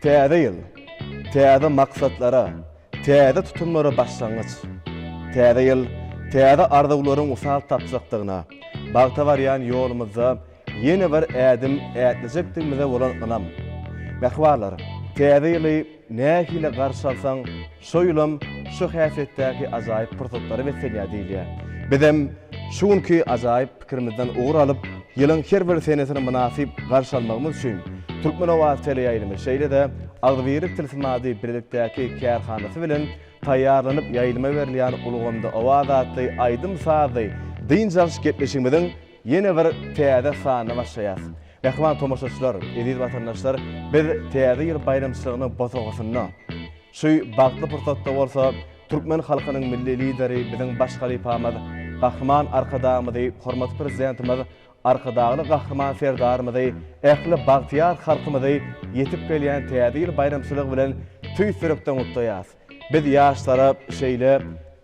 Täze ýyl, täze maksatlara, täze tutumlara başlangyç. Täze ýyl, täze arzuwlaryň usal tapsakdygyna, bagta barýan ýolumyzda ýene bir ädim ätlejekdigimize bolan ynam. Mähwarlar, täze ýyly nähile garşy alsaň, şo ýylam şu häsiýetdäki ajaýyp pursatlary besenýär diýilýär. Bizem şuňky ajaýyp pikirimizden ugur alyp, ýylyň her bir senesini munasyp garşy almagymyz üçin Türkmen Owaz teleýaýlymy şeýle de Agzybirlik Tilsimady birlikdäki kärhanasy bilen taýýarlanyp ýaýlyma berilýän Uluganda Owaz adly aýdym sazy diýinjaş gepleşigimiziň ýene bir täze sanyna başlaýar. Ähwan tomoşaçylar, ediz watandaşlar, biz täze ýyl bayramçylygynyň bosagysyna şu bagtly pursatda bolsa Türkmen halkynyň milli lideri biziň baş halypamyz Gahryman arkadağymyzy, hormatly prezidentimiz arkadağly Gahryman serdarymyzy, ähli bagtyar halkymyzy ýetip gelýän täze ýyl bayramçylygy bilen tüý sürekden gutlaýar. Biz ýaşlara şeýle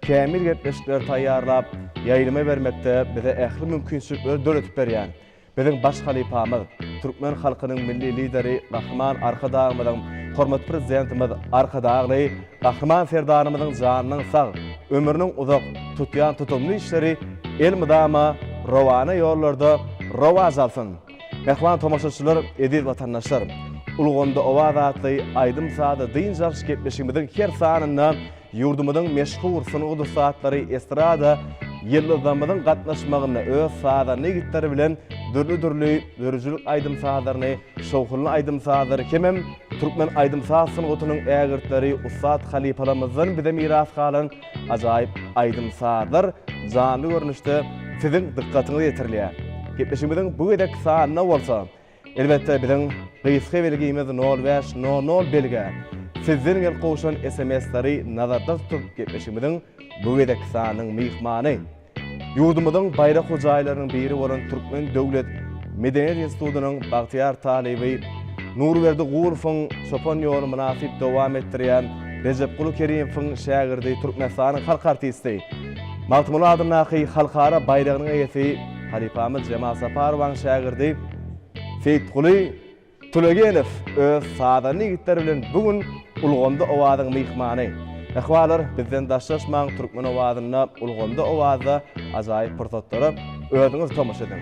kämil gepleşikler taýýarlap ýaýlyma bermekde bize ähli mümkinçilikler döretip berýär. Biziň baş halypamyz Türkmen halkynyň milli lideri Gahryman arkadağymyzyň hormatly prezidentimiz arkadağly Gahryman serdarymyzyň janynyň sag, ömrüniň uzak tutýan tutumly işleri el mydama rowana ýollarda rowaz alsyn. Ähwan tomoşaçylar, ediz watandaşlar, Uluganda Owaz adly aýdym sazy diýinjaş gepleşigimiziň her sanyndan ýurdumyzyň meşhur sunugy satlary estrada ýyldızlarymyzyň gatnaşmagyna öz sazyny gitleri bilen dürli dörüjülük aýdym sazaryny, şowhully aýdym sazary kemem Türkmen aýdym saz sunugynyň ägirtleri Ustad Halipalamyzdan bize miras galan ajaýyp aýdym sazlar janly görnüşde siziň dikkatiňizi ýetirlýär. Gepleşigimiziň bu gedek sanyna bolsa, elbetde biziň gysga belgimiz 0500 belge. Sizden gel goşan SMS-leri nazarda tutup gepleşigimiziň bu gedek sanynyň mihmany. Ýurdumyzyň baýrak hojaýlarynyň biri bolan Türkmen Döwlet Medeniýet Institutynyň bagtyar talibi Nurberdi Gurfyň şopan ýoly munasyp dowam etdirýän Recep Gulu Kerimewiň şagirdi Türkmenistanyň halk artisti. Maltmula adynaky halkara bayragynyň eýesi Halypamyz Jemal Saparowyň şagirdi Fethuly Tulegenew öz sazyny gitleri bilen bugün Uluganda Owazyň mihmany. Ähwalar bizden daşlaşmaň Türkmen Owazyna Uluganda Owazda ajaýyp pursatlara özüňiz tomoşa ediň.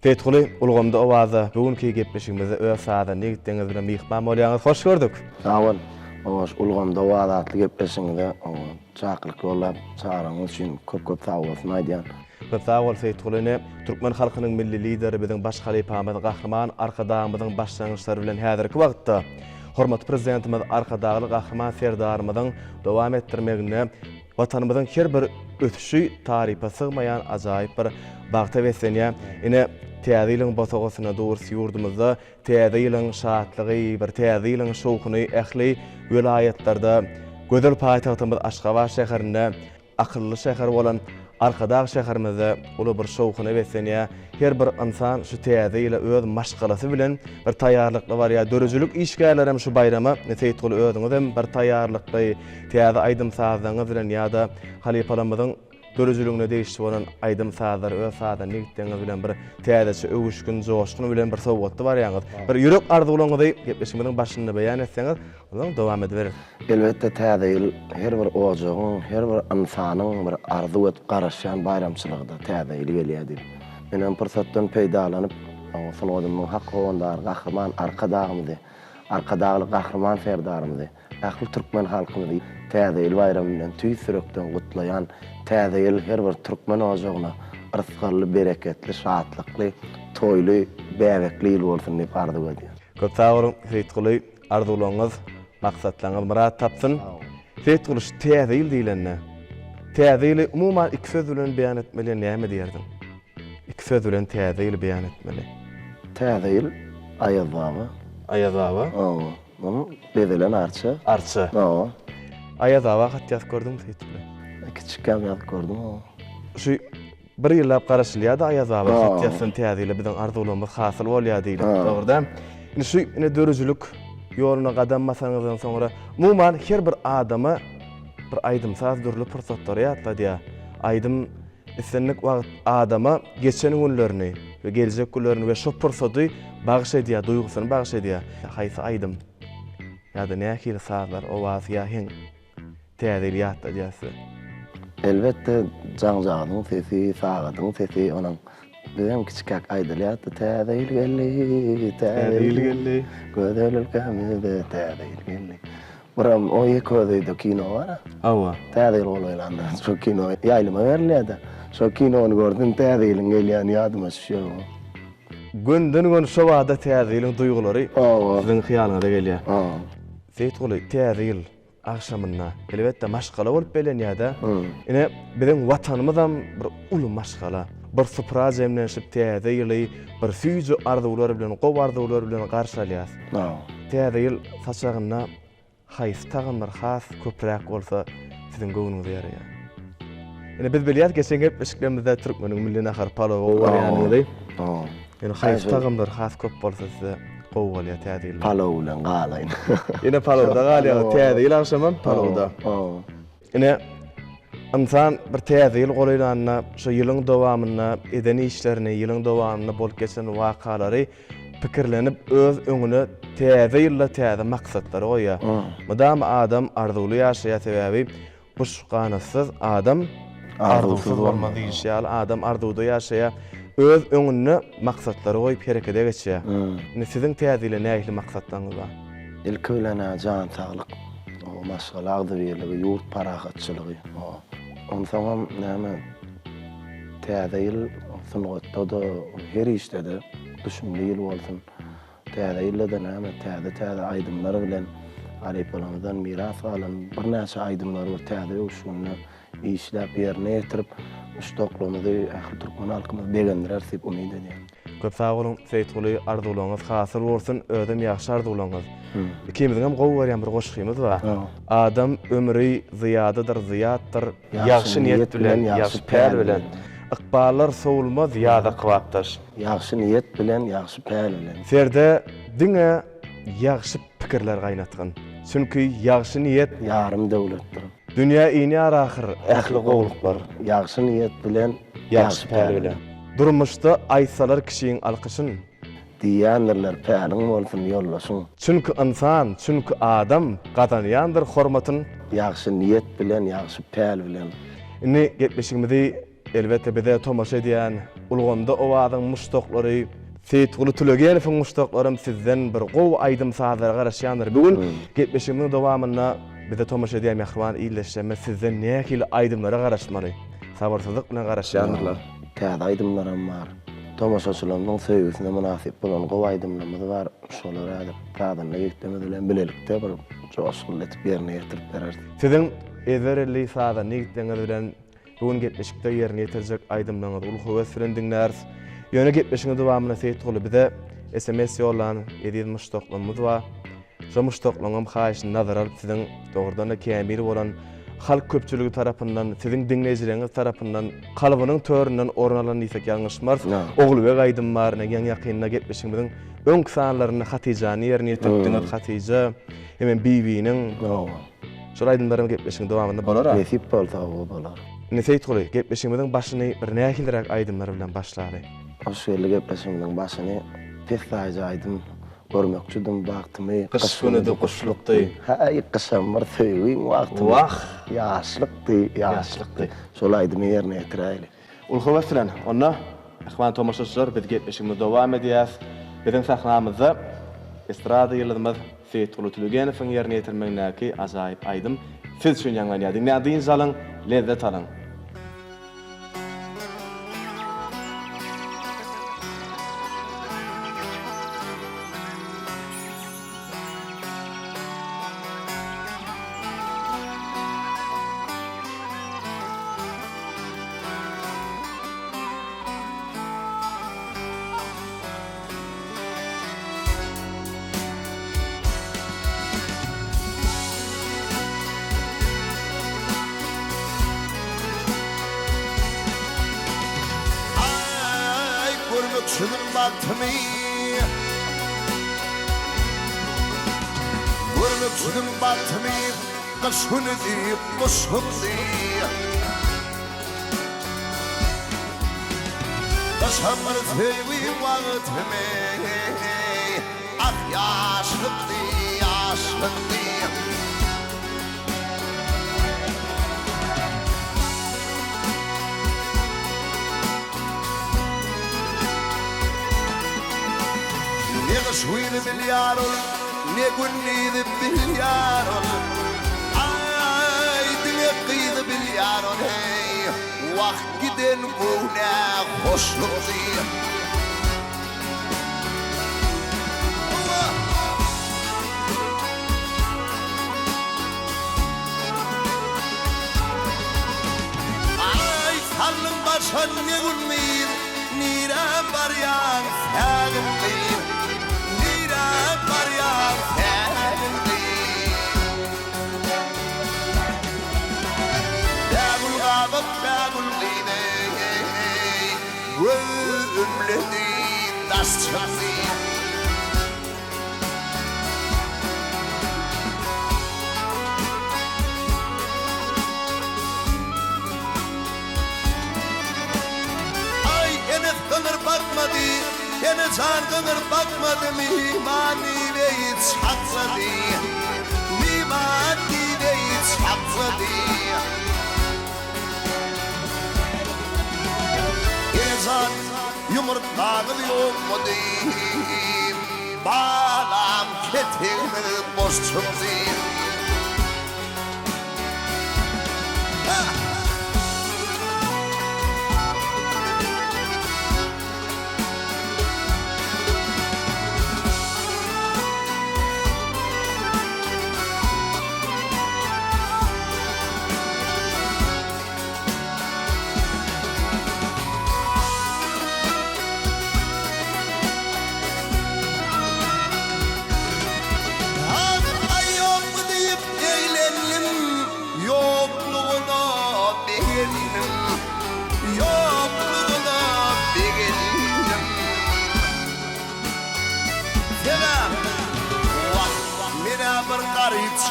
Fethuly Uluganda Owazda bugünkü gepleşigimizde öz sazyny gitdiňiz bilen mihman bolýaňyz hoş gördük. Sağol. Oş Uluganda Owaz adly gepleşigimizde çaklyk bollap çağıraňyz üçin köp sag bolsun aýdýan. Sağol Fethulyny Türkmen halkynyň milli lideri biziň baş halypamyz Gahryman arkadağymyzyň başlangyçlary bilen häzirki wagtda hormatly prezidentimiz arkadağly Gahryman serdarymyzyň dowam etdirmegine watanymyzyň her bir ötüşi tarypa sygmaýan ajaýyp bir bagta besenýär. Ine täze ýylyň bosagysyna dogry ýurdumyzda täze ýylyň şatlygy, bir täze ýylyň şowkuny ähli welaýatlarda gözel paýtagtymyz Aşgabat şäherinde akylly şäher bolan Arkadağ şäherimizde uly bir şowkuny besenýär. Her bir insan şu täze ýyla öz maşgalasy bilen bir taýýarlykly barýar. Dörüjülük işgärler hem şu bayrama Fethuly özüňiz hem bir taýýarlykly täze aýdym sazyňyz bilen ýa-da Halipalamyzyň dörüjülüğüne değişdi bolan aýdym sazlar öz sazyny gitdiňiz bilen bir täzeçi öwüşgün, joşgun bilen bir sowgatdy barýaňyz. Bir ýürek arzuwlaryňyzy gepleşigimiziň başynda beýan etseňiz, onuň dowam ediberin. Elbetde täze ýyl her bir ojagyň, her bir insanyň bir arzu etip garaşýan bayramçylygda täze ýyl gelýärdi. Menen pursatdan peýdalanyp, sunugynyň hak howandar Gahryman arkadağymyzy, arkadağly Gahryman serdarymyzy, ähli Türkmen halkyny täze ýyl bayramy bilen tüý sürekden gutlaýan täze ýyl her bir Türkmen ojagyna rızkly, bereketli, şatlykly, toýly, bärekli ýyl bolsun diýip arzu edýär. Köp sag bolun Fethuly, arzuwlaryňyz, maksatlaryňyz murat tapsyn. Fethuly täze ýyl diýilende. Täze ýyly umumyň iki söz bilen beýan etmeli näme diýerdiň? İki söz bilen täze ýyly beýan etmeli. Täze ýyl aýazaba. Aýazaba? Onu bedelen arça. Arça. Aýazaba hat ýaz gördüm Fethuly. Kiçikkäm ýaz gördüm. Şu bir ýyllap garaşylýardy aýazaba hat ýazsyn täze ýyly biziň arzuwlarymyz hasyl bolýar diýilip. Dogry-da? Şu dörüjülük ýoluna gadam basaňyzdan soňra umumyň her bir adama bir aýdym saz dürli pursatlary ýatladýar. Aýdym isenlik wagt adama geçen günlerini we gelecek günlerini we şu pursaty bagyş edýär, duýgusyny bagyş edýär. Haýsy aýdym ýa-da nähili sazlar owaz ýa-hen täze ýatda diýäse. Elbette jaň-jagynyň sesi, sagadyň sesi onuň bizim kiçikak aýdylýardy. Täze ilgelli, täze ilgelli, gözelil kämide täze ilgelli. Buram o ýeköýde kino bar. Awa. Täze ýolylanda şu kino ýaýlyma berilýärdi. Şu kinony gördüm, täze iliň gelýän ýadyma şu. Günden gün şu wagda täze iliň duýgulary siziň hyýalyňyza gelýär. Seyitguly täze il akşamynda elbetde maşgala bolup belenýär-de. Ine biziň watanymyzam bir uly maşgala. Bir supra jemlenşip täze ýyly bir süýji arzuwlary bilen, gow arzuwlary bilen garşalýar. Täze ýyl saçagyna haýs tagynar has köpräk bolsa siziň göwnüňize ýaraýar. Ine biz bilýär geçen hep eşiklerimizde türkmeniň milli nahar palowy bar ýany. Ine haýs tagynar has köp bolsa size gow bolýar täze ýyl. Palow bilen galaýyn. Ine palowda galýar, täze ýyl akşamam palowda. Ine insan bir täze ýyl goýlanna şu ýylyň dowamyna eden işlerini, ýylyň dowamyna bolup geçen wakalary pikirlenip öz öňüne täze ýylla täze maksatlary goýýar. Madam adam arzuly ýaşaýar sebäbi buşganasyz adam arzusyz bolmaz diýişýär. Adam arzuwda ýaşaýar, öz öňüne maksatlary goýup herekete geçýär. Siziň täze ýyla nähili maksatlaryňyz bar? İlk öýlene jan saglyk, o maşgala agdyrligi, ýurt parahatçylygy. Onsoňam näme täze ýyl sungatda da her işte de düşünýär ýyl bolsun. Täze ýylda da näme täze aýdymlar bilen alyplarymyzdan miras alan bir näçe aýdymlar bar. Täze ýokşuny işläp ýerine ýetirip mustaqlymyzy ähli türkmen halkymyz begendirer diýip umyt edýär. Köp sag bolun, Seyitguly arzuwlaryňyz hasyl bolsun, özüm ýaxşy arzuwlaryňyz. Ikimizden hem gowy berýän bir goşgymy bar. Adam ömri ziýadydyr, ziýatdyr, ýaxşy niýet bilen, ýaxşy päl bilen. Ykballar sowulmaz ýa-da kwapdaş. Ýaxşy niýet bilen, ýaxşy päl bilen. Serde diňe ýaxşy pikirler gaýnatgyn. Çünki ýaxşy niýet ýarym döwletdir. Dünýä iňi arahyr ähli gowluklar. Ýaxşy niýet bilen, ýaxşy päl bilen. Durmuşda aýsalar kişiň alkyşyn diýenler päliň bolsun ýollaşyň. Çünki insan, çünki adam gadanýandyr hormatyn ýaxşy niýet bilen, ýaxşy päl bilen. Ini gepleşigimizi elbette bize tomaşa edýän ulgamda owazyň muştoklary, Seyitguly Tülegenewiň muştoklarym sizden bir gow aýdym sazlara garaşýandyr. Bugün gepleşigimiň dowamyna bize tomaşa edýän mehriban ýyleşme sizden nähili aýdymlara garaşmaly, sabarsyzlyk bilen garaşýandyrlar. Täze aýdymlarym bar. Tomaşaçylaryň söýgüsine münasip bolan gow aýdymlarymyz bar. Şolar edip taýdanly ýetmedi bilen bilelikde bir joşgul etip ýerine ýetirip berer. Sizin ezerli saza nigitleňiz bilen bugün gepleşikde ýerine ýetirjek aýdymlaryňyz ul höwes bilen diňlär. Ýöne gepleşiňiz dowamyna Seyitguly bize SMS ýollan edýän muştoklarymyz bar. Şu muştoklaryň haýyşyny nazar alyp siziň dogrudan-da kämil bolan halk köpçüligi tarapyndan, siziň dinleýijileriniz tarapyndan, kalbynyň töründen orun alan diýsek ýalňyşmaz. Oglubek aýdym bar, nägen ýakynna gepleşiňiziň öň sanlaryny Hatyjany ýerine ýetirdiňiz. Hatyja hemen biwiniň şol aýdymlaryň gepleşiňiň dowamynda bolar. Nesip bolsa o bolar. Seyitguly gepleşiňiziň başyny bir nähildirek aýdymlar bilen başlary. Şeýle gepleşiňiziň başyny tesdaýja aýdym. Görmekçidim wagtymy Kış günüdi, kuşlukdy. Haý kışam bar söýgüň wagty. Ýaşlykdy, ýaşlykdy. Şol aýdymy ýerine ýetiräýli. Ul höwes bilen onda ähwan tomaşaçylar biz gepleşigimiz dowam edýär. Biziň sahnamyzda estrada ýyldymyz Seyitguly Tülegenewiň ýerine ýetirmegindäki ajaýyp aýdym siz üçin ýanglanýar. Dinlädiňiz alyň, lezzet alyň. Görmekçidim wagtymy, görmekçidim wagtymy, kış günüdi, kuşlukdy. Kışam bar söýgüň wagtymy, ah ýaşlykdy, ýaşlykdy. yaşlandı. Ne kışvıydı bilyarol, ne günniydi bilyarol. Ay dine kıydı bilyarol hey. Vakt giden bu ne hoşluktu. Ay sallın başan ne gülmeyir, nira baryan fâgındır. Nira baryan fâgındır. Dâgul gâbık dâgul gîde, Ömledi dastçası. Kınır bakmadı, yine can kınır bakmadı. Mimani ve hiç hakladı, mimani ve hiç hakladı. Yine can yumurtlağı yok mu diyeyim. Bağlam ketimi boş çıktı.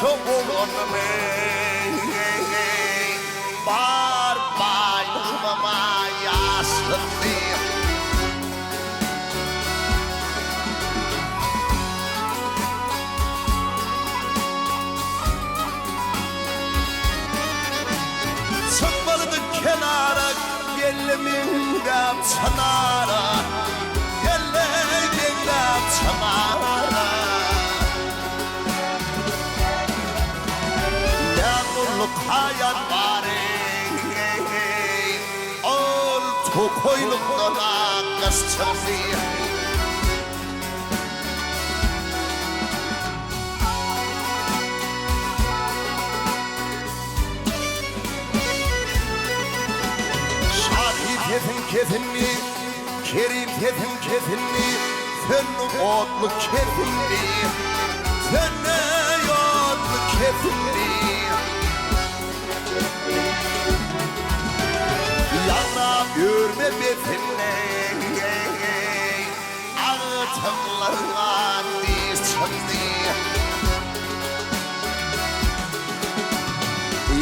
Çok olmalı bar bağlımama yaşlandı. Çıkmalıdı kenara geliminden çanara, geliminden çanara. Hayat bari ol tokoyluktan akış çıktı. Şahit yetin kefinli, kerim yetin kefinli, fönlü otlu kefinli, fönlü otlu kefinli. Yana görme befinle, ağıtımlarına diz çıktı.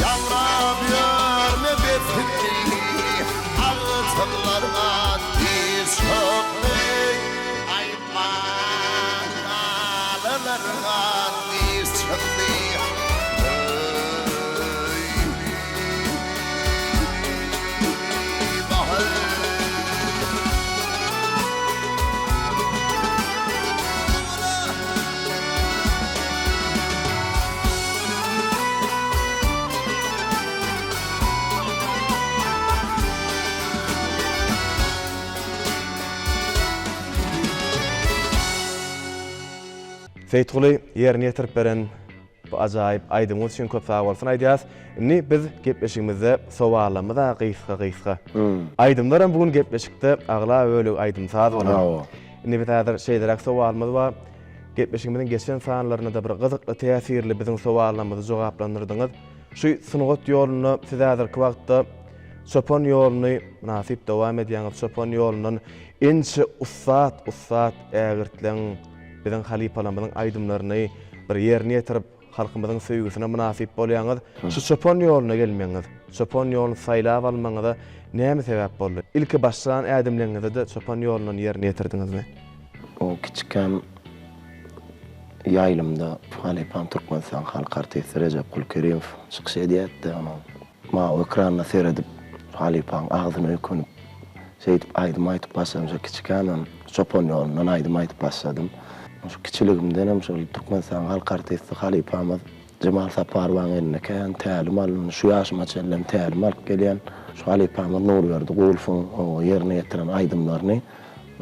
Yana görme befinle, ağıtımlarına diz çıktı. Ay bağlarına diz çıktı. Seyitguli yerini yetirip beren bu ajaýyp aýdymyz üçin köp sag bolsun aýdýas. Inni biz gepleşigimizde sowalamyza gysga. Aýdymlaram bugün gepleşikde agla öýle aýdym saz bolan. Inni bir täze şeýlerak sowalymyz bar. Gepleşigimiziň geçen sanlaryna da bir gyzykly täsirli biziň sowalamyzy jogaplandyrdyňyz. Şu synygat ýoluny siz häzirki wagtda çopon ýoluny nasip dowam edýäňiz çopon ýolundan ençe ussat ägirtlen biziň halipalarymyzyň aýdymlaryny bir ýerine ýetirip halkymyzyň söýgüsine münasip bolýaňyz, şu çopon ýoluna gelmeňiz, çopon ýoluny saýlap almaňyza näme sebäp boldy? Ilki başlanan ädimleňizde de çopon ýolundan ýerine ýetirdiňizmi? O kiçikam Yaylımda Halipan Türkmenistan Halk Artisti Recep Kulkerimov çıkış ediyette onu. Ma ekranına seyredip Halipan ağzını ökünüp şeydip aydım aytıp başladım. Kiçikanın Çopon yolundan aydım aytıp başladım. Şu kiçiligimden hem şu Türkmenistan Halk Artisti Halipan'ımız Cemal Saparvan eline kayan tälim alın şu yaşıma çellem tälim alıp gelýän şu Halipan'ymyz nur berdi gulfun o yerine getiren aydımlarını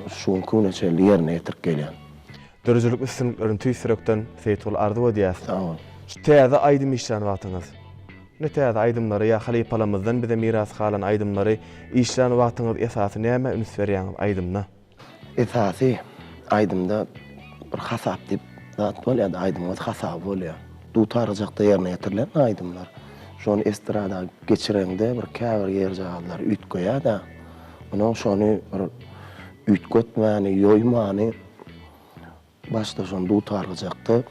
şu kune çelli yerine getirip gelýän. Dörüjülük üstünlüklerin tüýsürekden Seyitol ardy diýär. Tamam. Şu täze aydym işlän wagtyňyz. Ne täze aydymlary ya halipalamyzdan bize miras kalan aydymlary işlän wagtyňyz esasy näme üns berýän aydymna? Esasy aydımda bir hasap dip zat bolýar, aydymyz hasap bolýar. Dutarjakda yerine getirilen aydımlar. Şonu estrada geçirende bir käbir yer jagallar ütgoýa da. Onuň şonu bir ütgötmäni, ýoýmany başda şonu dutarjakda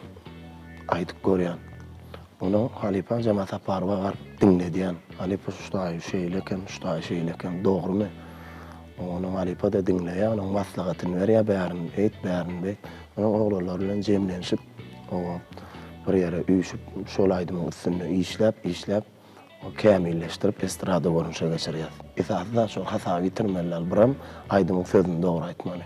aýdyp görýän. Onu Halipan Cemal Saparwa garp dinledýän. Halipa şuştaý şeýlekem, şuştaý şeýlekem, dogrymy? Onu Halipa da dinleýär, onuň maslahatyny berýär, bärin eýt, bärin beýt. Onuň oglanlar bilen jemlenşip, bir yere üýşüp, şol aýdymyň üstünde işläp, o kämilleşdirip estrada görünüşe geçirýär. Esasy da şol hasap bitirmeler biram aýdymyň sözüni dogry aýtmaly.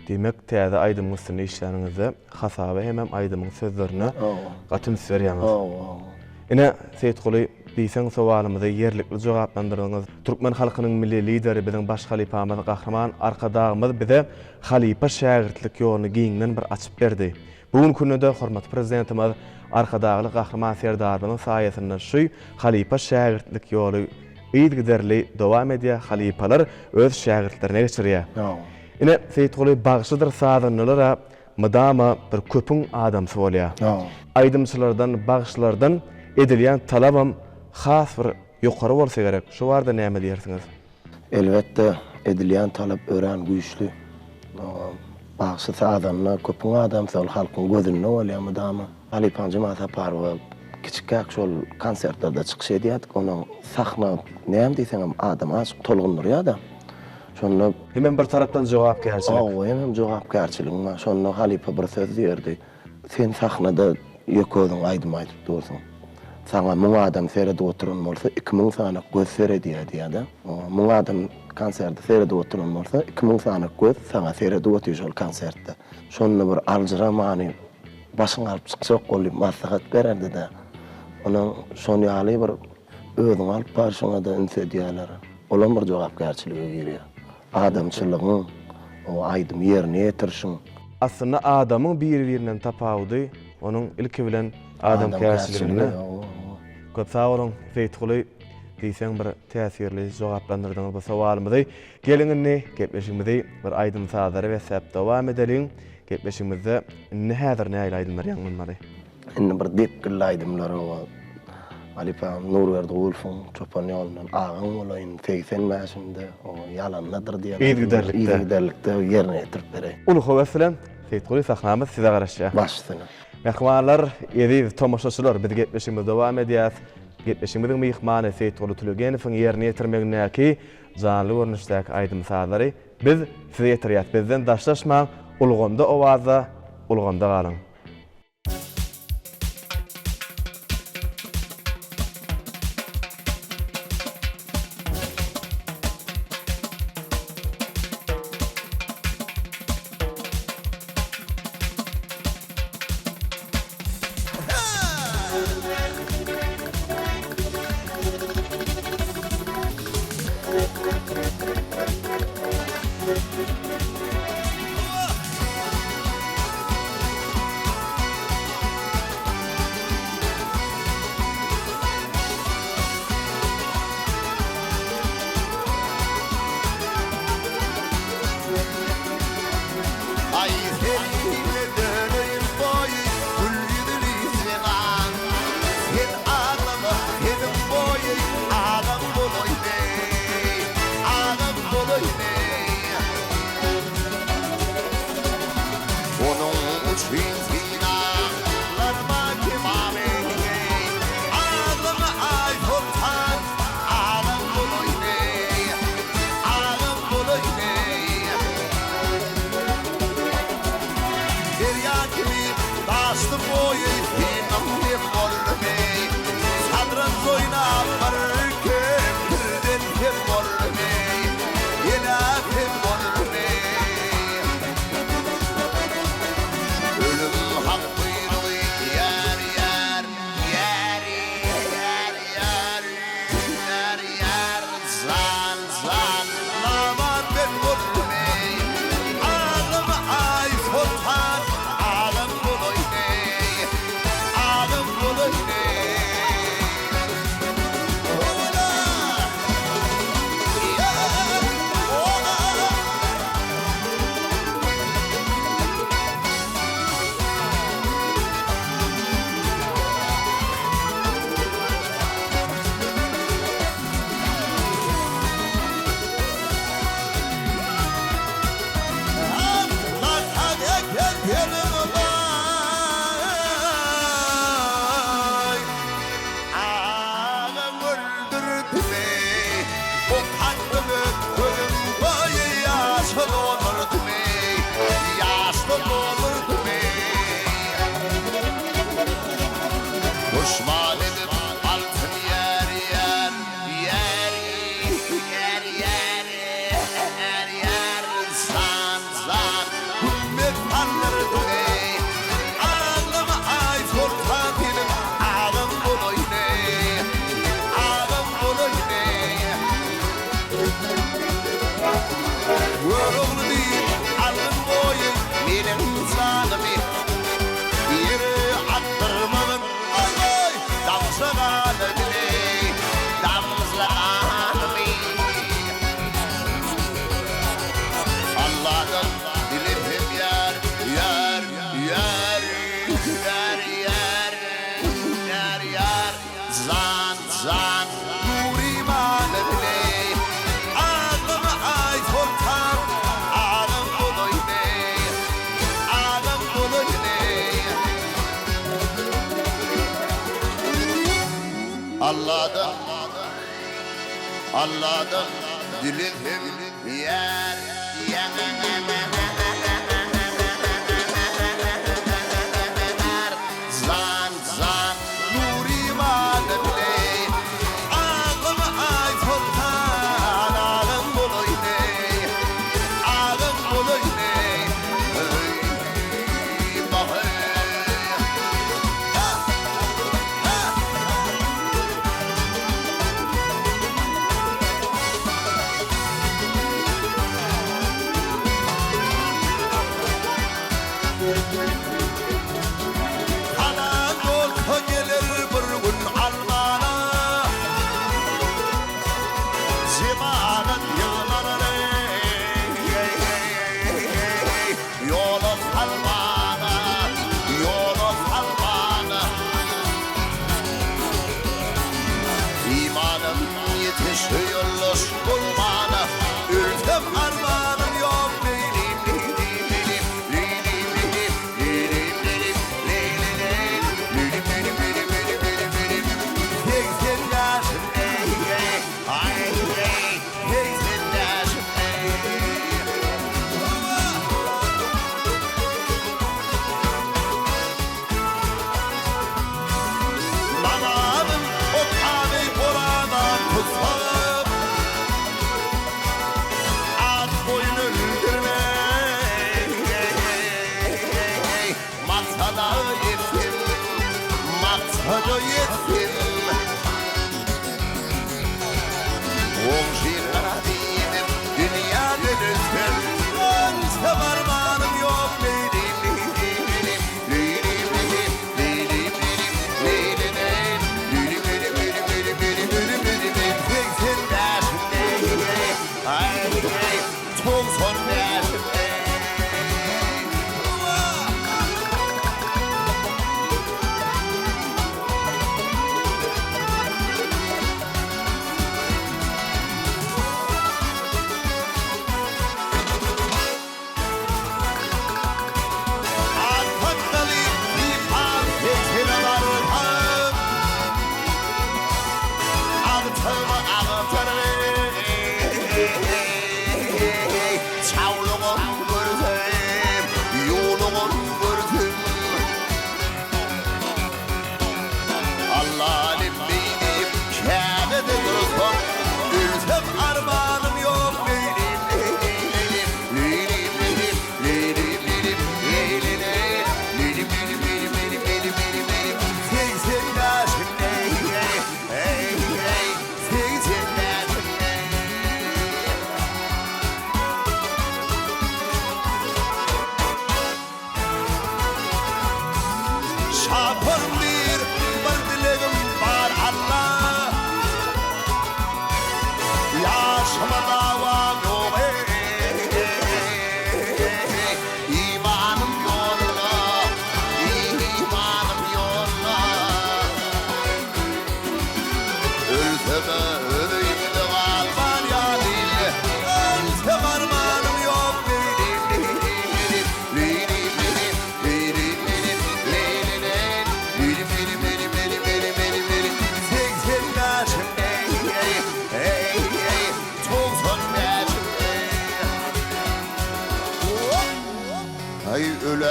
Demek täze aydymyň üstünde işlärinizi hasaby hemem aydymyň sözlerini gatym berýäňiz. Ine Seyit Guly diýsen sowalymyza yerlikli jogaplandyryňyz. Türkmen halkynyň milli lideri biziň baş halipamyz Gahraman arkadagymyz bize halipa şägirdlik ýoluny giňden bir açyp berdi. Bugun günüde hormat prezidentimiz arkadagyly Gahraman Serdaryň saýasynda şu halipa şägirdlik ýoly ýygyderli dowam edýär. Halipalar öz şägirdlerine geçirýär. Ine Seyit Guly bagşydyr sadynylara mydama bir köpüň adamsy bolýar. Aydymçylardan, bagşylardan edilýän talabam has bir ýokary bolsa gerek. Şu barada näme diýersiňiz? Elbette edilýän talap ören güýçli. Bagşy sadynyna köpüň adamsy ol halkyň gözünde bolýar mydama. Halipan Cemal Saparwa kiçikkäk şol konsertlerde çykyş edýär. Onuň sahna näme diýseňem adam açyk tolgundurýar da. Şonu Hemen bir tarapdan jogapkärçilik. Hem jogapkärçilik. Şonu Halipa bir söz diýerdi. Sen sahnada ýöközüň aýdym aýdyp dursun. Sana muň adam seredip oturan bolsa 2000 sana göz seredýär da. Muň adam konserde seredip oturan bolsa 2000 sana göz sana seredip oturýar şol konserde. Şonu bir aljaramany başyňa alyp çykjak bolup maslahat bererdi da. Onuň şonu ýaly bir özüň alyp barşyňa da insedýärler. Olam bir jogapkärçiligi girýär. Adamçylygyň o aýdym ýerine ýetirişiň. Aslında adamın bir-birinden tapawdy, onun ilki bilen adam kärçiligini. Köp sağ olun Seyit Guly, diýseň bir täsirli jogaplandyrdyňyz bu sowalymyzy. Geliňini gepleşigimizi bir aýdym sadary we säp dowam edeliň. Gepleşigimizde nähäzir näýil aýdymlar ýaňlanmary? Indi bir depkil aýdymlar o. Halipan Nurberdi Gulfun Çopon ýolundan agyň bolayyn 80 mäşinde o ýalanladyr diýen. Ýygyderlikde ýerine ýetirip berýär. Ulu howaslan Seyit Guly sahnamyz size garaşýar. Başsyna. Mehmanlar, ýedi tomaşaçylar biz gepleşigimiz dowam edýär. Gepleşigimiziň mehmany Seyit Guly Tülegenowyň ýerine ýetirmegindäki janly görnüşdäki aýdym sadary biz size ýetirýär. Bizden daşlaşmaň, ulganda owaza, ulganda galyň. oynap barırken birden kim olur ne? Yine kim olur ne? Ölüm hak buyruğu yer yer yer yer yer yer yer zan zan aman ben olur ne? Ağım ay sultan ağım buluy ne? Ağım buluy ne? Ola ya ola Düşman edip altın yer yer yer yer yer yer yer zan zan hümmet anlardı ne ağlama ay sultan dilim ağım buluy ne ağım buluy ne Vuruldu değil alın boyu benim zalimi yeri attırmanın ay ay damsıgalı bile damsıgalı Allah'tan dilim yer yer yer yer yer yer yer zan zan nurimanı bile ağlama ay sultan ağlam buluy ne ağlam buluy ne Allah'tan dilim yer yer zan zan nurimanı bile ağlama ay sultan ağlam buluy ne ağlam buluy ne ey bahar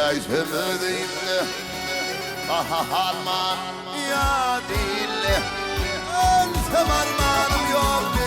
Aytemedeyim Harman ya değil Ölsem armağanım yok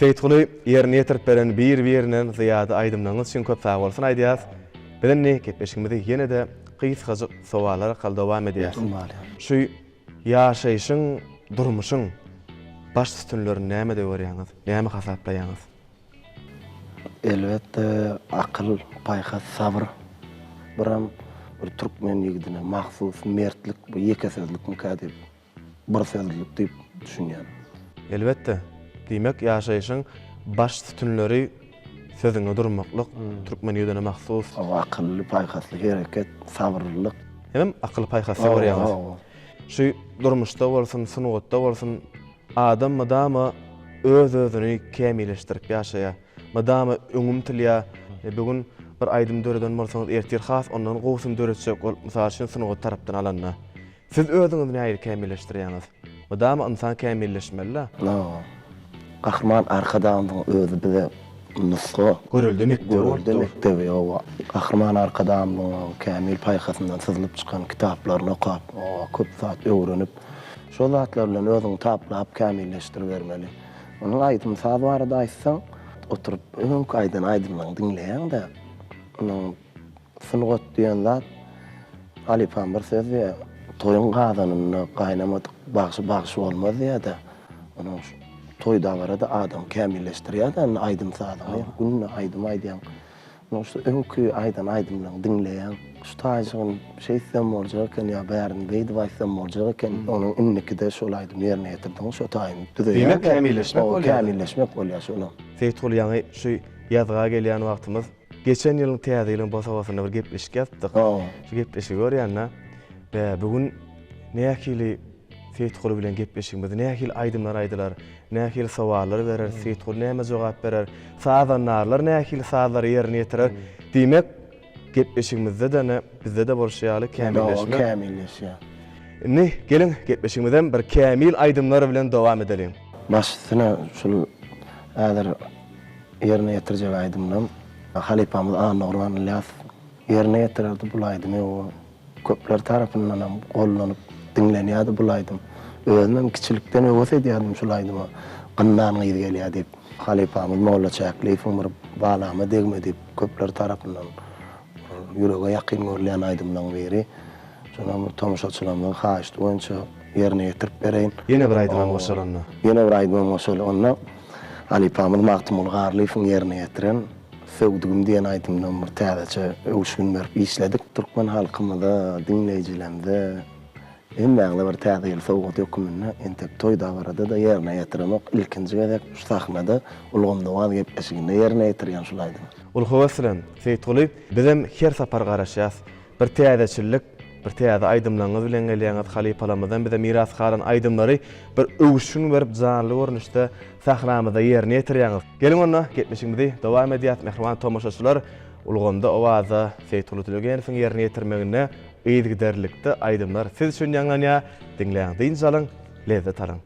Feýtguly ýerine ýetirip beren bir-birinden zyýady aýdymlaryňyz üçin köp sag bolsun aýdýas. Bilenni gepleşigimizi ýene-de gysgaja sowalara kal dowam edýäs. Şu ýaşaýyşyň, durmuşyň baş üstünleri näme dep görýäňiz? Näme hasapdaýaňyz? Elbette akıl, paýhas, sabr. Biram bir türkmen ýigidine mahsus mertlik, bu ýekesizlik mükadip. bir sözlük diýip düşünýän. Elbetde. Diýmek ýaşaýyşyň baş tütünleri sözüňe durmaklyk, türkmen ýödüne mahsus. O akylly, paýhasly hereket, sabrlylyk. Hem akyl paýhasy bar ýa-da. Şu durmuşda bolsun, sunugda bolsun, adam madama öz-özüni kämilleşdirip ýaşaýa, madama öňüm tilýä, bugün bir aýdym döredän bolsaňyz ertir has ondan gowsyn döretjek bolup, mysal üçin sunugy tarapdan alanna. Siz özüňizi näme kämilleşdirýäňiz? Madama insan kämilleşmeli. Kahraman arkadamyň özü bize nusga Görüldü mektebi o kahraman arkadamyň kämil paýhasyndan syzylyp çykan kitaplaryny okap, köp saat öwrenip, şol zatlar bilen özüňi taplap kämilleşdirip bermeli. Onuň aýdym saz barada aýtsaň, oturup öňkü aýdan aýdymlaryň dinleýän-de, onuň sunugat diýen zat Ali Pambar sözü toyun gazanyny gaýnamadyk bagşy bolmaz ýa-da. Onuň toyda barada adam kämilleşdirýär-de aýdym sazyny. Günne aýdym aýdýan. Onuň şu öňkü aýdan aýdymlaryň dinleýän, şu taýjyň şeýsem boljak eken ýa bärini beýdi baýsam boljak eken, onuň inniki de şol aýdym ýerine ýetirdim. Şu taýym düzeyýär. Demek kämilleşmek bolýar. Kämilleşmek bolýar şol. Seyitol ýaňy şu ýazga gelýän wagtymyz, geçen ýylyň täze ýylyň bosawasyna bir gepleşik ýapdyk. Şu gepleşigi görýänler we bugün nähili Seyitol bilen gepleşigimiz, nähil aýdymlar aýdylar, nähil sowallar berer, Seyitol näme jogap berer, sazanlarlar nähil sazlary ýerine ýetirer. Diýmek gepleşigimizde de bizde de bolşýaly kämilleşmek. Kämilleşýär. Ne gelin gepleşigimizden bir kämil aýdymlar bilen dowam edelim. Başyna şol äder ýerine ýetirjek aýdymlar Halipamyz Nurman Ilyas ýerine ýetirdi bu aýdymy o köpler tarapyndan gollanyp dinlenýärdi bu aýdym. Özüm kiçilikden öwes edýärdim şol aýdymy. Gynnan gyzy gelýär diýip Halipamyz Molla Çäkliýewiň bir balama degme diýip köpler tarapyndan ýürege ýakyn görülýän aýdymdan biri. Şonam tomoşaçylarymyň haýyşdy boýunça ýerine ýetirip bereýin. Ýene bir aýdymam bolşalanna. Ýene bir aýdymam bolşalanna. Halipamyz Magtymul Garlyýewiň ýerine ýetiren Söwdügüm diýen aýdymdan bir täzeçe öwüşgün berip işledik. Türkmen halkymyzda, dinleýijilerimde emmäňle bir täze ýyl sowgat ýokmyna entek toýda barada da ýerine ýetiremek ilkinji gezek şu sahnada ulgamda waz gepleşiginde ýerine ýetirýän şol aýdym. Ul howaslan Seyitol bizim her sapar garaşýas bir täzeçilik, bir täze aýdymlaryňyz bilen gelýäňiz halipalamyzdan bize miras galan aýdymlary bir öwüşgün berip janly görnüşde sahnamyzda ýerine ýetirýäňiz. Gelin onda gepleşigimizi dowam edýät mehriban tomoşaçylar. Ulgamda owaza Seyitol Tülegenowň ýerine ýetirmegine eýdigiderlikde aýdymlar siz üçin ýaňlanýar, dinleýän diýinjalyň, lezzet alyň.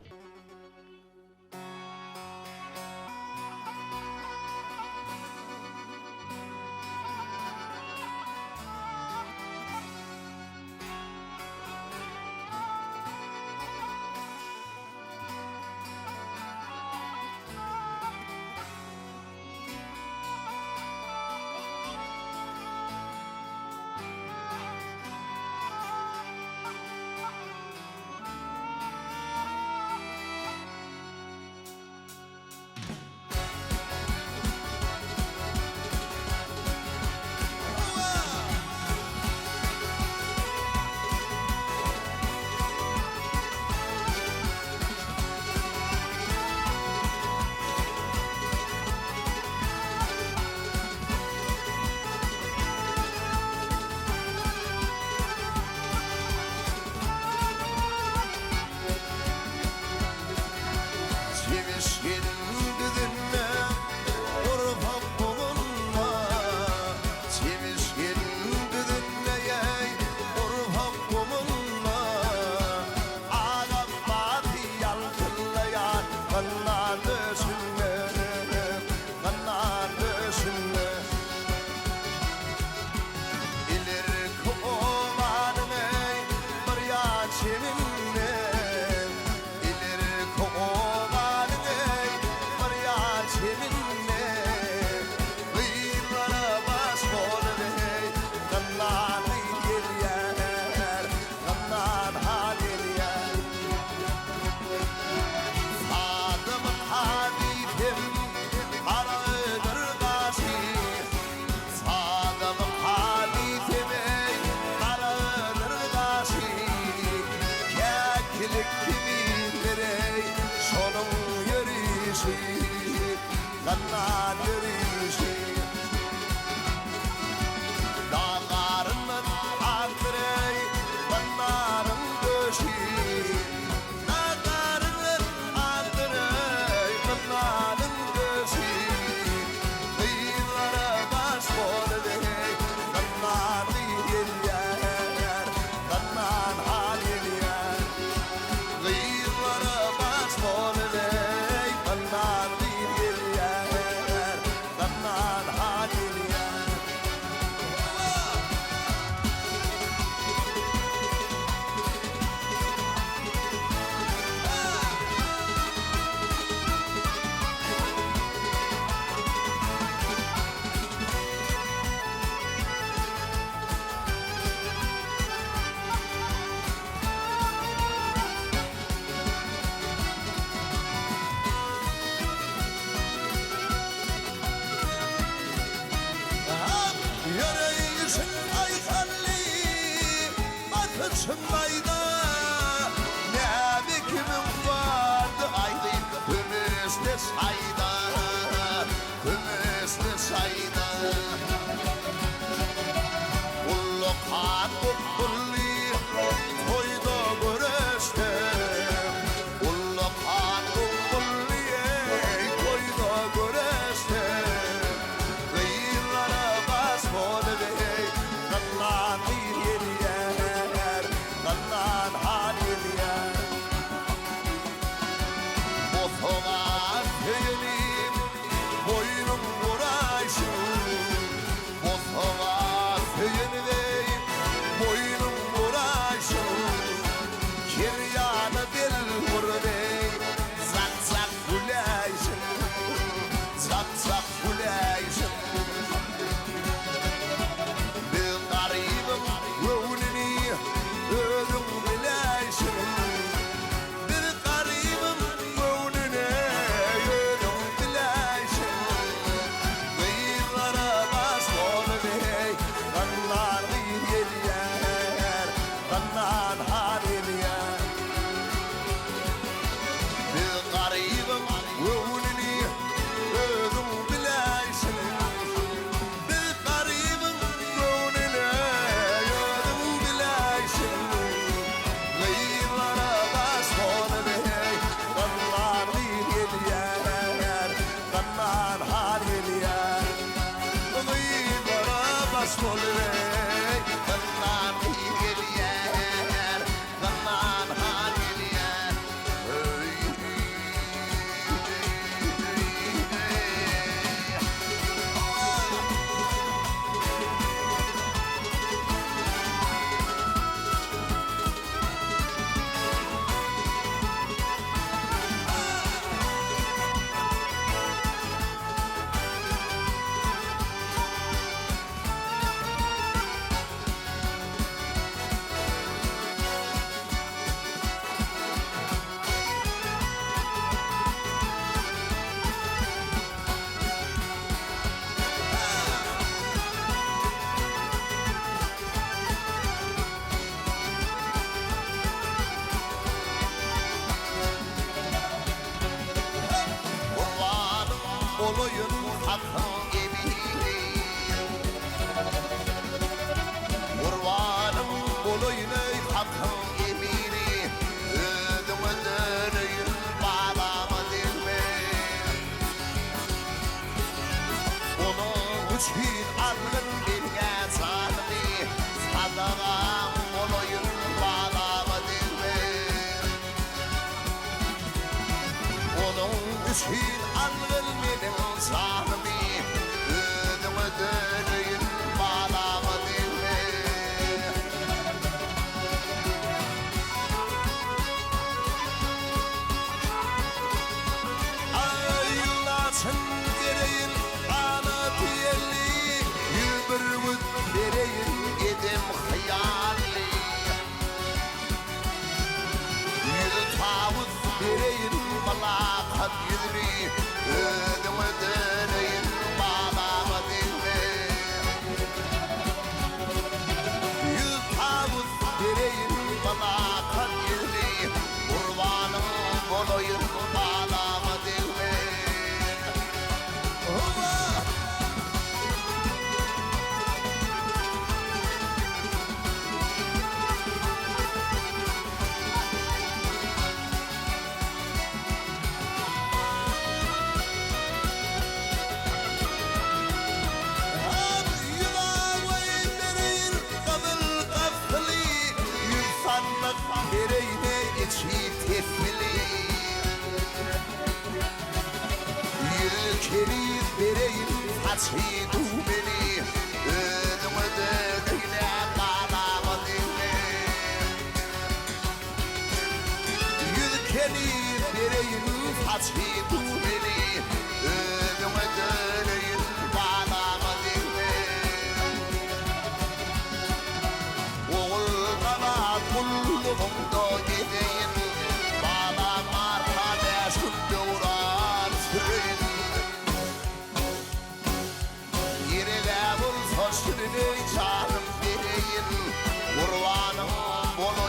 yaşındaydı ne kimin vardı aydı Kümüs'te sayda Kümüs'te sayda Kullu kan kulli toyda görüşte Kullu kan kulli toyda görüşte Gıyırlara bas bolde Kanlan bir yer Kanlan halir yer Botoğa teylim boynum uğraşım Botoğa teylim boynum uğraşım Kiryanı dil vurdey Zak zak güleşim Zak zak güleşim Bir garibim gönlünü ölüm bileşim Bir garibim gönlüne ölüm bileşim Gıyırlara bas olmay Kanlar gıyır yer Kanlar halir yer Bir garibim gönlünü ölüm bileşim Bir garibim gönlüne ölüm bileşim Gıyırlara bas olmay Kanlar gıyır yer Kanlar halir yer Gıyırlara bas olmay Kanlar gıyır yer Kanlar halir yer Kurbanım olayım hakkın gibi Kurbanım olayım hakkın gibi Ödümü döneyim bağlama dilme Onun için alın bir yazanı Sadağım olayım bağlama dilme Onun için alın benim zahmi Ödümü döneyim bağlama dilme Aylasın gereğin ana diyeli Yılbırvıt vereyim edim hayali Yıl tavut vereyim malakat yürü Ödümü döneyim bağlama dilme Yıl tavut vereyim malakat yürü Kurbanım olayım bağlama dilme Allah! Vereyne içi tefili Yülkeri vereyim saçı dumeli Ödümü döneyine bağlama dilme Yülkeri vereyim saçı dumeli Ödümü döneyim bağlama dilme Oğul bana kulluğumda gideyim Bağlama arkadaşım doğran süreyim Yine de bulsa sürüney canım vereyim Kurbanım bunu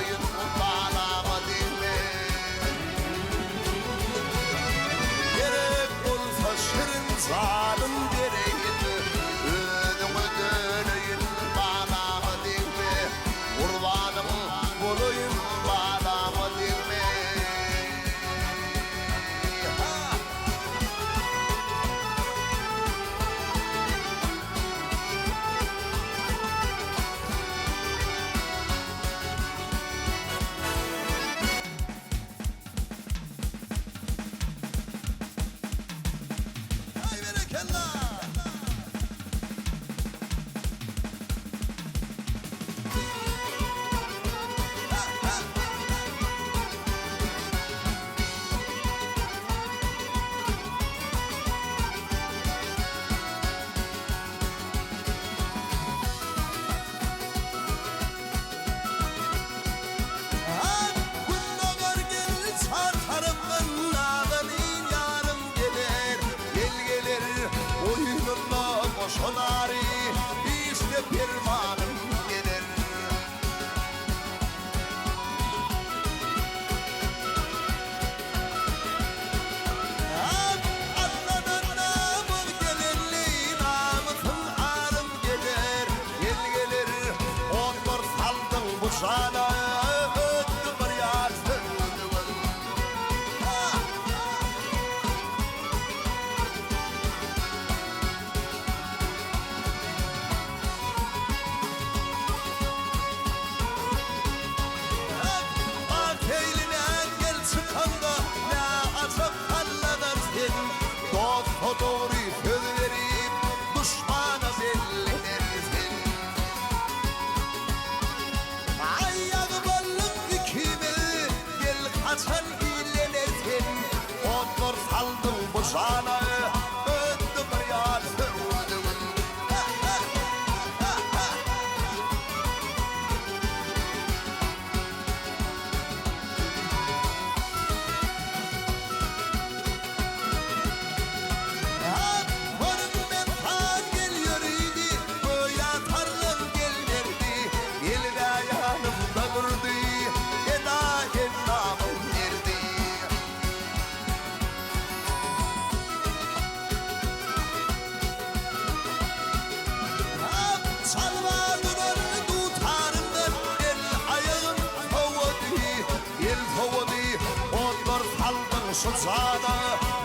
Sultana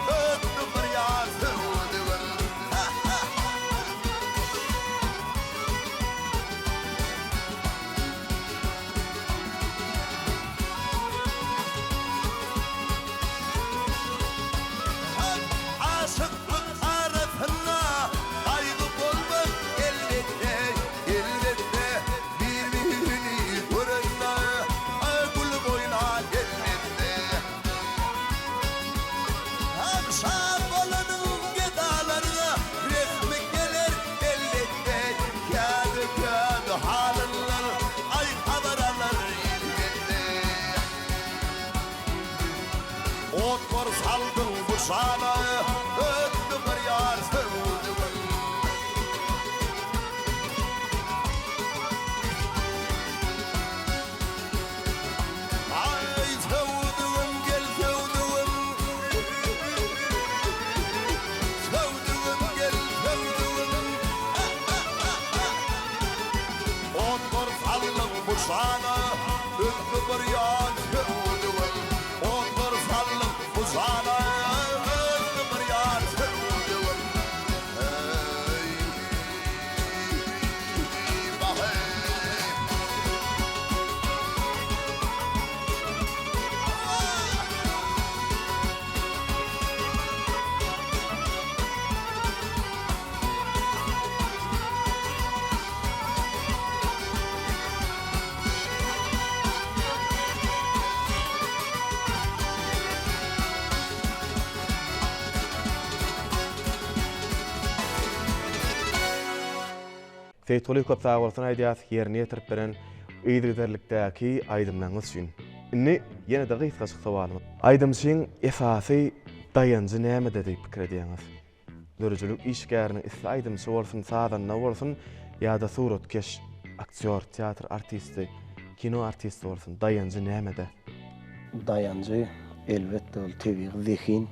öttü bir yar sevdiğin aşıklık arasında kaygı bulmak elbette elbette birbirini görünme gül boyuna elbette akşam olanın gedalarına resmi gelir elbette kâdı kâdı halınlar ay habaralar elbette ot var saldın bu sana öttü bir yar sevdiğin ay sevdiğim gel sevdiğim sevdiğim gel sevdiğim ot var saldın bu sana öttü bir yar sevdiğin ot var saldın bu sana öttü bir yar sevdiğin hey bahey Seyitguli köp sagolsyn aýdýas ýerine ýetirip beren ýygyderlikdäki aýdymlaryňyz üçin. Inni ýene de gysgaçyk sowalym. Aýdymsyň esasy daýanjy näme diýip pikir edýäňiz? Dörjülük işgäriniň isli aýdymsy bolsun, sadanna bolsun, ýa-da suratkeş, aktýor, teatr artisti, kino artisti bolsun, daýanjy nämede? Daýanjy elbetde ol tebiq zihin,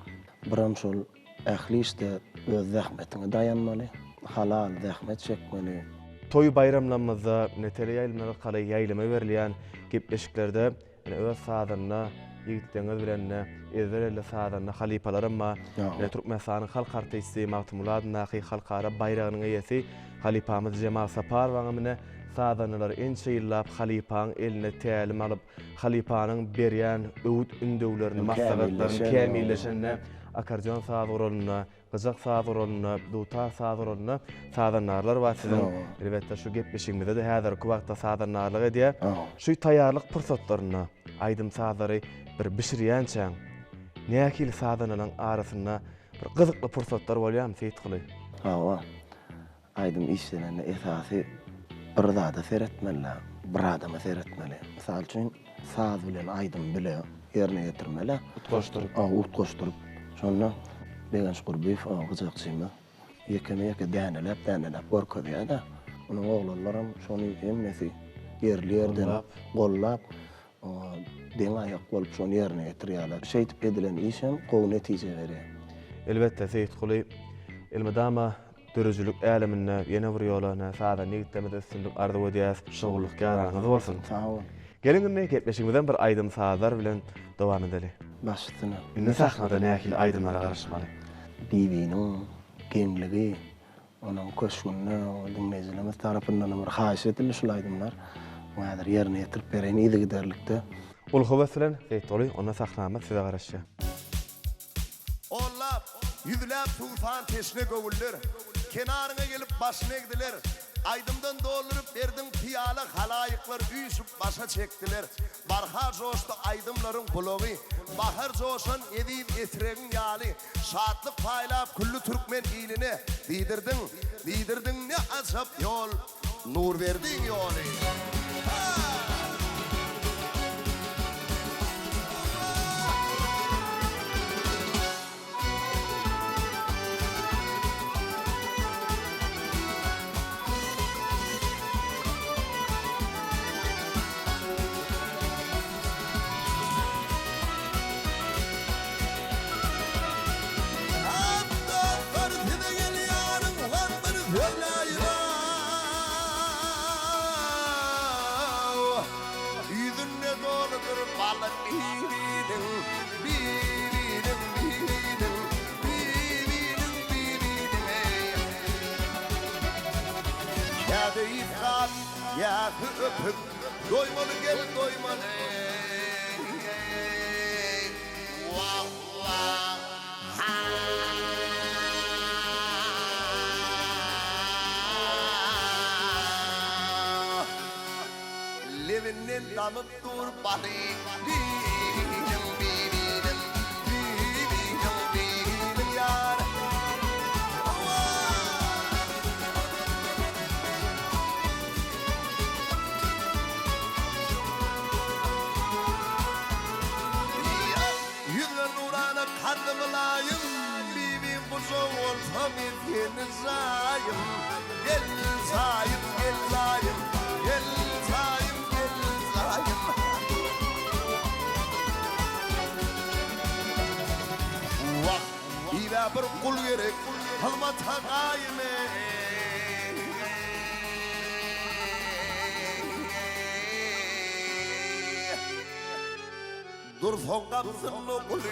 biram şol ähli işte öz zähmetine dayanmaly, halal zähmet çekmeli. Toy bayramlarymyzda netele ýaýlymlara galaý ýaýlama berilýän gepleşiklerde öz sadanna ýigitleriniz bilen ezberle sadanna halipalar amma Türkmenistanyň halk artisti Mahmud Nahy halkara bayragynyň eýesi halipamyz Jemal Saparow mine sadanlar ençe ýyllap halipaň eline tälim alyp halipanyň berýän öwüt ündewlerini maslahatlaryny kämilleşenne akordeon sazgoroluna, gyjak sazgoroluna, duta sazgoroluna sadanlarlar wasydyň. Elbetde şu gepleşigimizde de häzirki wagtda sadanlarlyk edýär. Şu taýýarlyk pursatlaryna aýdym sazlary bir bişirýänçäň näkil sadanlaryň arasynda bir gyzykly pursatlar bolýarmy Seyitguli? Hawa. Aýdym işlerinde esasy bir zada seretmeli, bir adama seretmeli. Misal üçin saz bilen aýdym bile ýerine ýetirmeli. Utgoşdurup. Utgoşdurup. Şonda Began Şurbeýew gyzykçymy. Ýeke dänelep görkezýär da. Onuň oglanlarym şonu hemmesi ýerlerden gollap, deň aýak bolup şonu ýerine ýetirýärler. Şeýtip edilen iş hem gowy netije berýär. Elbetde Seyitguli elmedama dörjülük äleminde ýene bir ýola sada nigitlemede üstünlük ardy edýäs, şogullyk bolsun. Sağ ol. Gelin gepleşigimizden bir aýdym sazlar bilen dowam edeli. Başlygyna Indi sahnada näkil aýdymlara garaşmaly? Bibiniň genligi, onuň köşgünne, dinleýijilerimiz tarapyndan bir haýyş edilýär şol aýdymlar. Häzir ýerine ýetirip beren ýygyderlikde. Ul howes bilen Seyitguli ona sahnama size garaşýar. Onlap, yüzlap tufan teşne gövüller, kenaryna gelip başyna egdiler. Aydımdan doldurup berdiň piýala halaýyklar üýsüp başa çekdiler. Barha joşdy aydymlaryň bulagy, bahar joşan edip etregiň ýaly. Şatlyk paýlap kullu türkmen iline diýdirdiň ne azap ýol, nur berdiň ýoly. ayakı öpüp doymalı gel doymalı. Vah vah ha. Livinin damıp dur bari. Yar. Kanımlayım bibim buzun olsam yetiniz zayım. Gel zayım gel zayım. Gel zayım gel zayım. Vah ila bir kul gerek halma takayım. Dur son kapsın o kulü.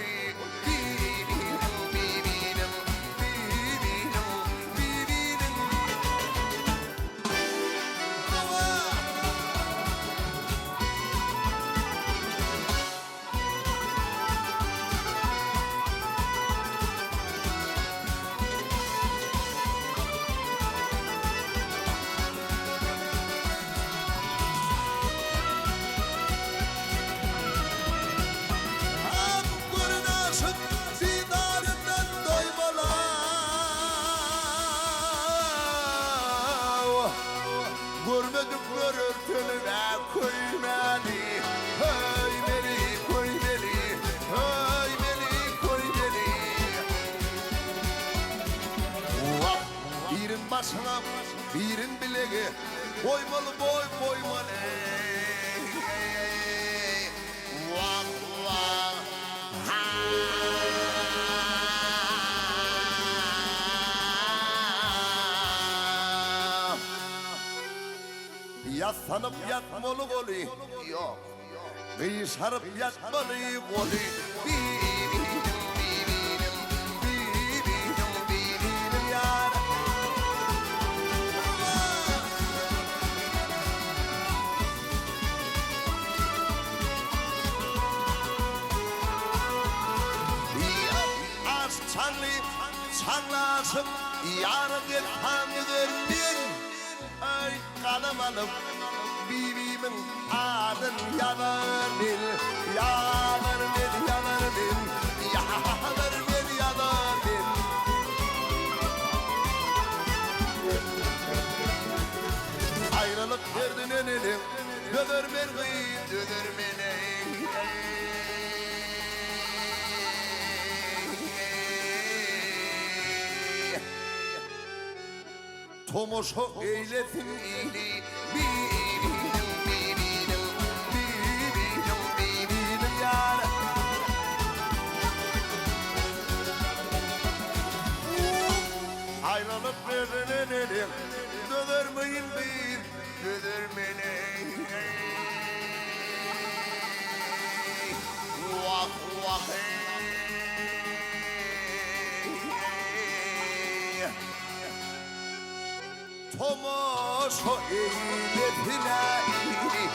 Görmedik örtülüne koymeli. Hey beni koymeli. Hey beni koymeli. Vah birin başına birin bileği koymalı boy koymalı. Vah vah ha. Yaslanıp yatmalı golü yok. Kıyışarıp yatmalı golü. Yar. Az çanlı çanlasın yarın gel tanıdın. Ay kanım alıp bibimin adın yanar bil. Yanar bil yanar bil. Yanar bil yanar bil. Ayrılık verdin enelim. Döner beni döner beni. Tomoşo eyletin iyiliği. Bibinim yar. Ayrılıp verinelim. Dönermeyin bir. Dönermeyin. Vah vah Tomoşo eyletine iyiliği.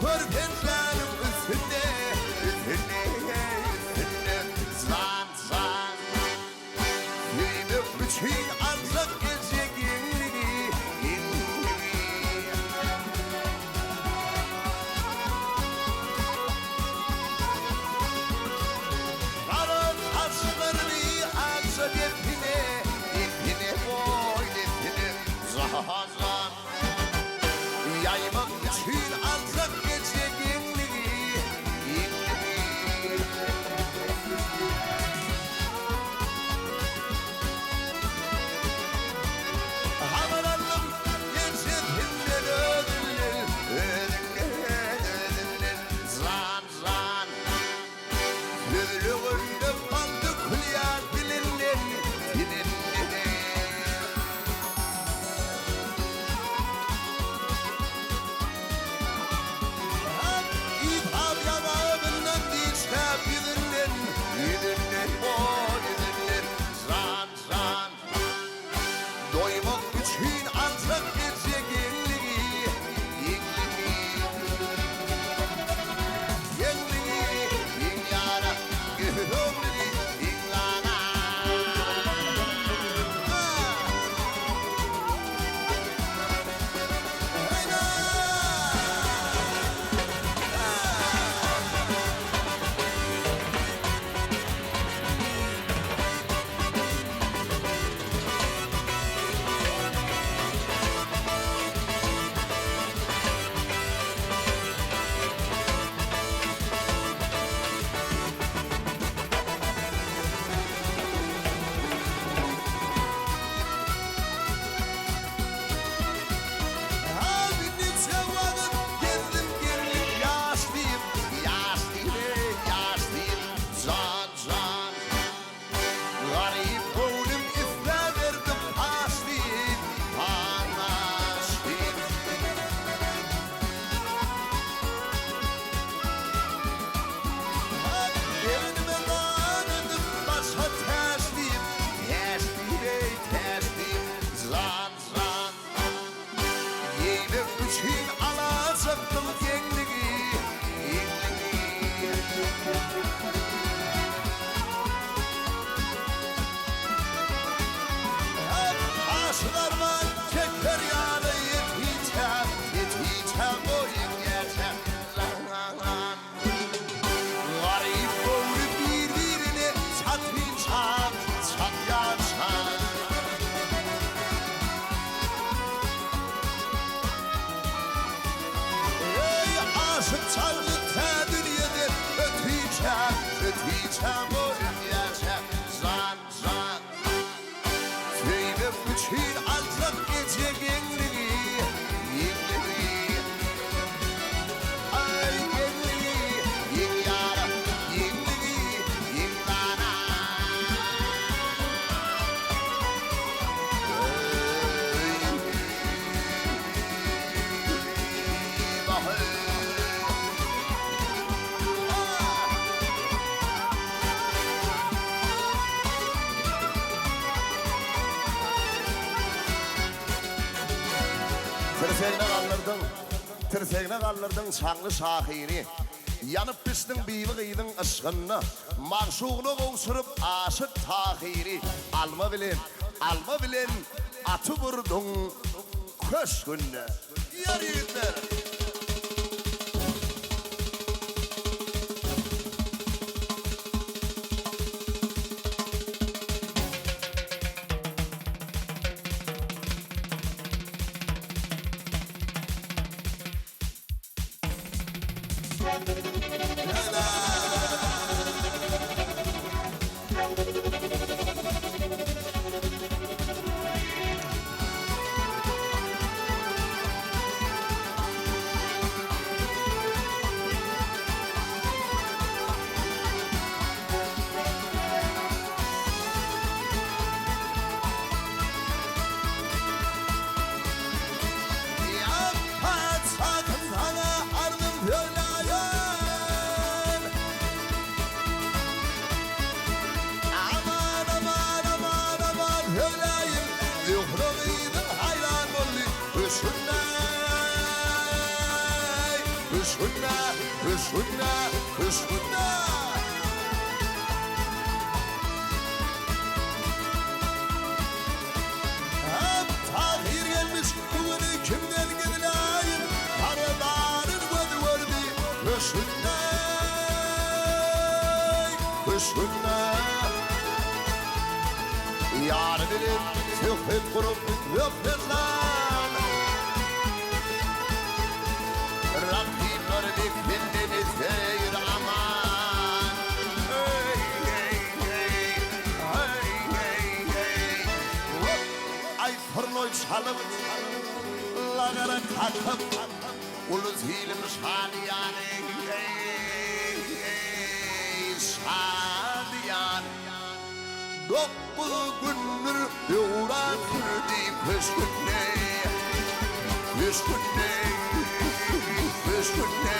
körpezlerim üstünde, üstünde, üstünde. Zan, zan. Büyümüp bütün ancak gezegenliği, genliği. Karan taşlarını alsa define, define boy, define. Zan, zan. Yaymak için ancak gezegenliği, genliği. Hamaralım gezetimden ödüller, ödüller, ödüller. Zan, zan. Lülüğünde bandı kulya dilinler, dilinler. İbab yanağımından dişler yüzünden, yüzünden, o yüzünden. Zan, zan. Doymak için ancak gezegenliği, yenliği. Yenliği, yenyara, göğümlüğü, yenlana. Hayda! Abi nice vakit gezdim geldim yaşlıyım, yaşlıyım, yaşlıyım. Zan, zan. Garip oğlum ifla verdim haslıyım, anlaşlıyım. Elime kanıdım başa tersliyim, tersliyim, tersliyim. Zan, zan. Yemek için alacaktım yenliği, yenliği. Hep aşılar var, kekler yağlı yetişem, yetişem boyun geçem. Lan, lan. Garip oğlu birbirine çatmayacak, çatmayacak. Ey aşık çalgı te dünyada öteceğim, öteceğim boyun geçem. Zan, zan. Söyle bütün ancak gezegenliği, yenliği. Ay yenliği, yenyara, yenliği, yenlana. Tirseğine kaldırdın şanlı şahini. Yanıp pistin bivi kıydın ışkınını. Manşuğunu kovsurup aşık tahiri. Alma bilen atı vurdun köşkünde. Yar yiğitler. Hüsnüne, hüsnüne, hüsnüne. Hep tahir gelmiş bugünü kimden gidilayım. Aradarın gödü gördü. Hüsnüne, hüsnüne. Yar bilir, söhbet kurup öpürler. Rabbim örnek bindiniz hayır aman. Hey, hey, hey, hey, hey, hey. Hop, ay fırloy çalıp, lagara kalkıp, ulu zilim şadiyane, hey, hey, şadiyane. Dokuz gündür yoğuratırdı püskünne, püskünne, püskünne.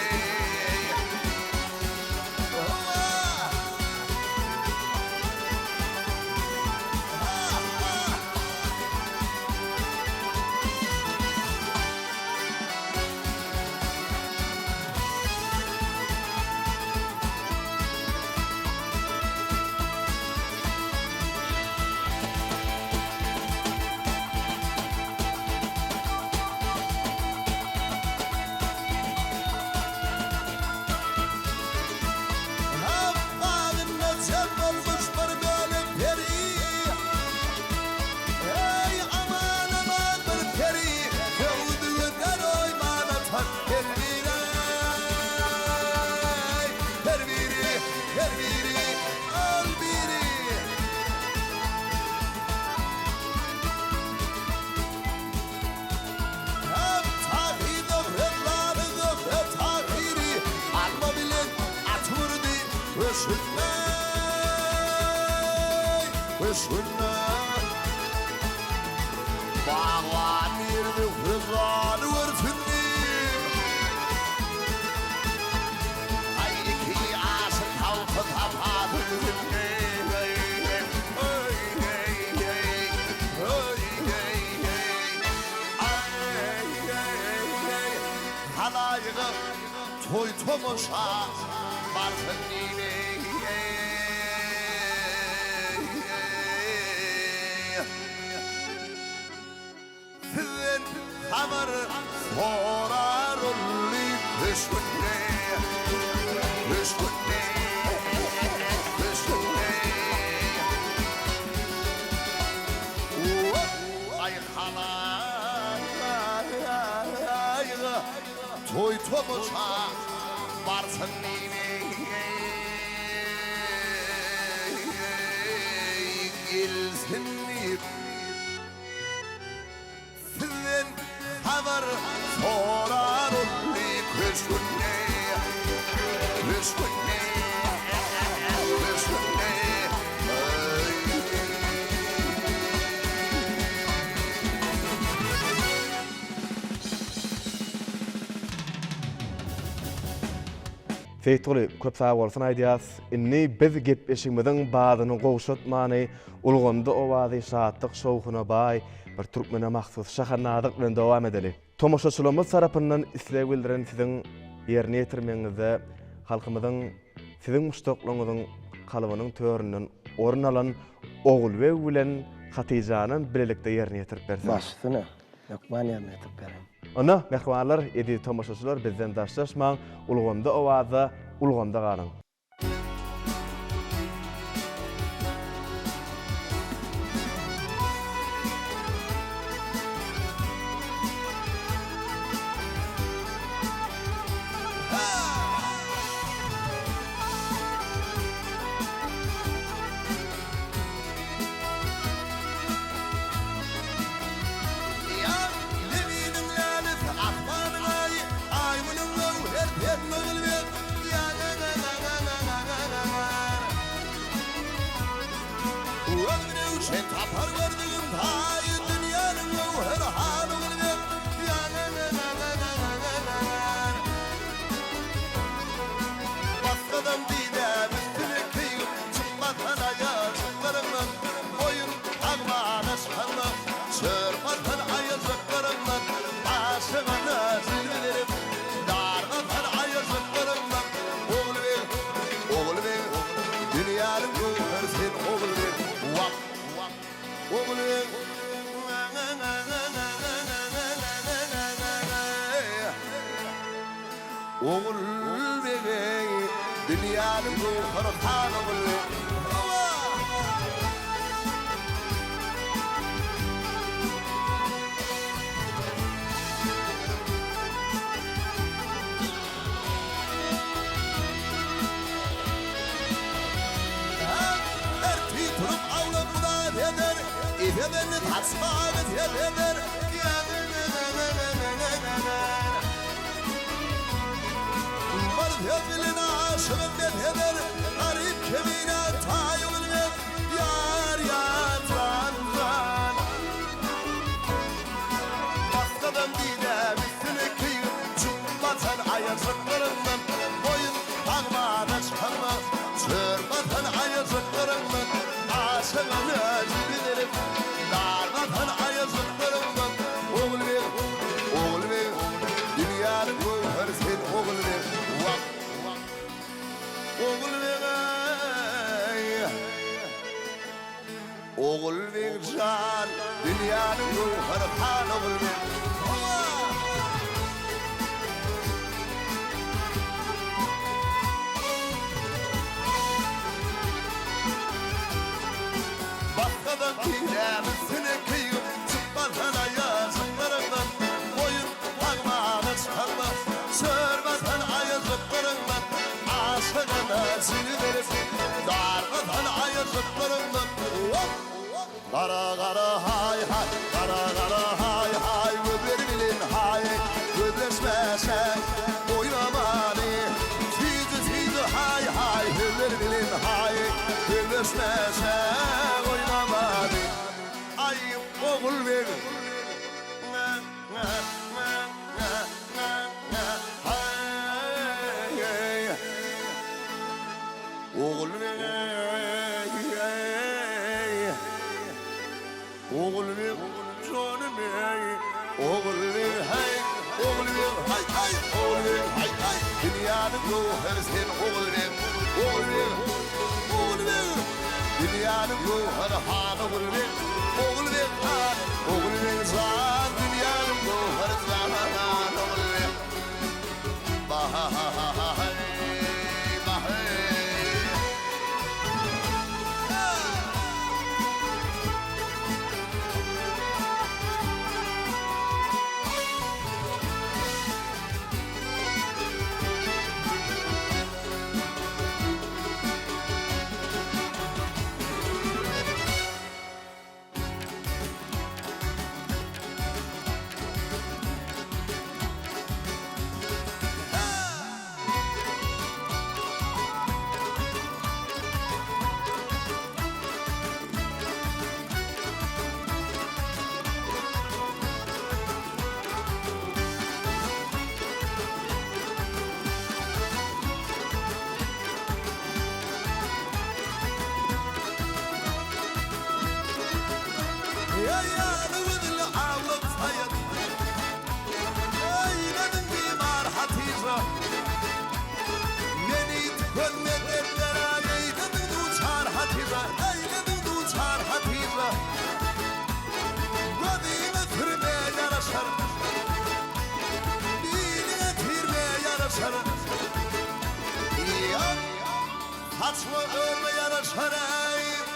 Bağlar yerde hızlar vursunlar. Haydi ki asıl halkı kapatsın. Hey, hey, hey, hey, hey, hey. Ay, hey, hey. Halayığı toy tomuşa varsın yine. Sizin haber sorar olli hüsnüne, hüsnüne, hüsnüne. Ay halayığı toy tomuşa varsın yine. Gelsin sizin haber sorar olli hüsnüne, hüsnüne, hüsnüne. Seyitguli köp sağ bolsun aýdýas. Inni biz gepleşigimiziň badyny gowşatmany ulganda owazy şatlyk şowhuna bay bir türkmene mahsus şaharnadyk bilen dowam edeli. Tomoşaçylarymyz tarapyndan isleg bildiren siziň ýerine ýetirmeňizde halkymyzyň siziň muştaklaryňyzyň kalybynyň töründen orun alan Ogulbek bilen Hatyjanyň bilelikde ýerine ýetirip berse. Başsyna, ýok man ýerine ýetip berem. Ona mehmanlar, edi tomoşaçylar bizden daşlaşmaň, ulganda owaza, ulganda galyň. oğul bey dünyanın ruhunu tanımlı. Turup avlamına eder, ifemeni tasmanı eder. Martevlin aşığım ben eder, garip kemine tayyumun ben, yar yatran zan. Baskadan didem üstüne kıyıp, çıkmatan ayazıklarından, boyun parmağına çıkarma, çırpatan ayazıklarından. Aşığın özgülerim, darmatan ayazıklarından. Oğul ver, dünyanın ruhları sen oğul ver. Oğul ver, oğul ver can, dünyanın ruhları kan oğul ver. Baskadan kilemizine kıyıp çıkmadan ayazıklarından, boyun parmağına çıkarma, sürmeden ayazıklarından. Aşığına zilverip, darmadan ayazıklarından. Kara kara hay hay, kara kara hay hay, öbür bilin hay, ödeşmesen oynamani. Tizi hay hay, öbür bilin hay, ödeşmesen oynamani. Ay oğul ver, oğul ver, oğul ver, canım ey, oğul ver, hay, oğul ver, hay, hay, oğul ver, hay, hay. Dünyanın ruhları sen oğul ver, oğul ver, oğul ver. Dünyanın ruhları han oğul ver, oğul ver, han, oğul ver, zan. Dünyanın ruhları zan, oğul ver. Bahay, bahay. Saçma örme yaraşarayım,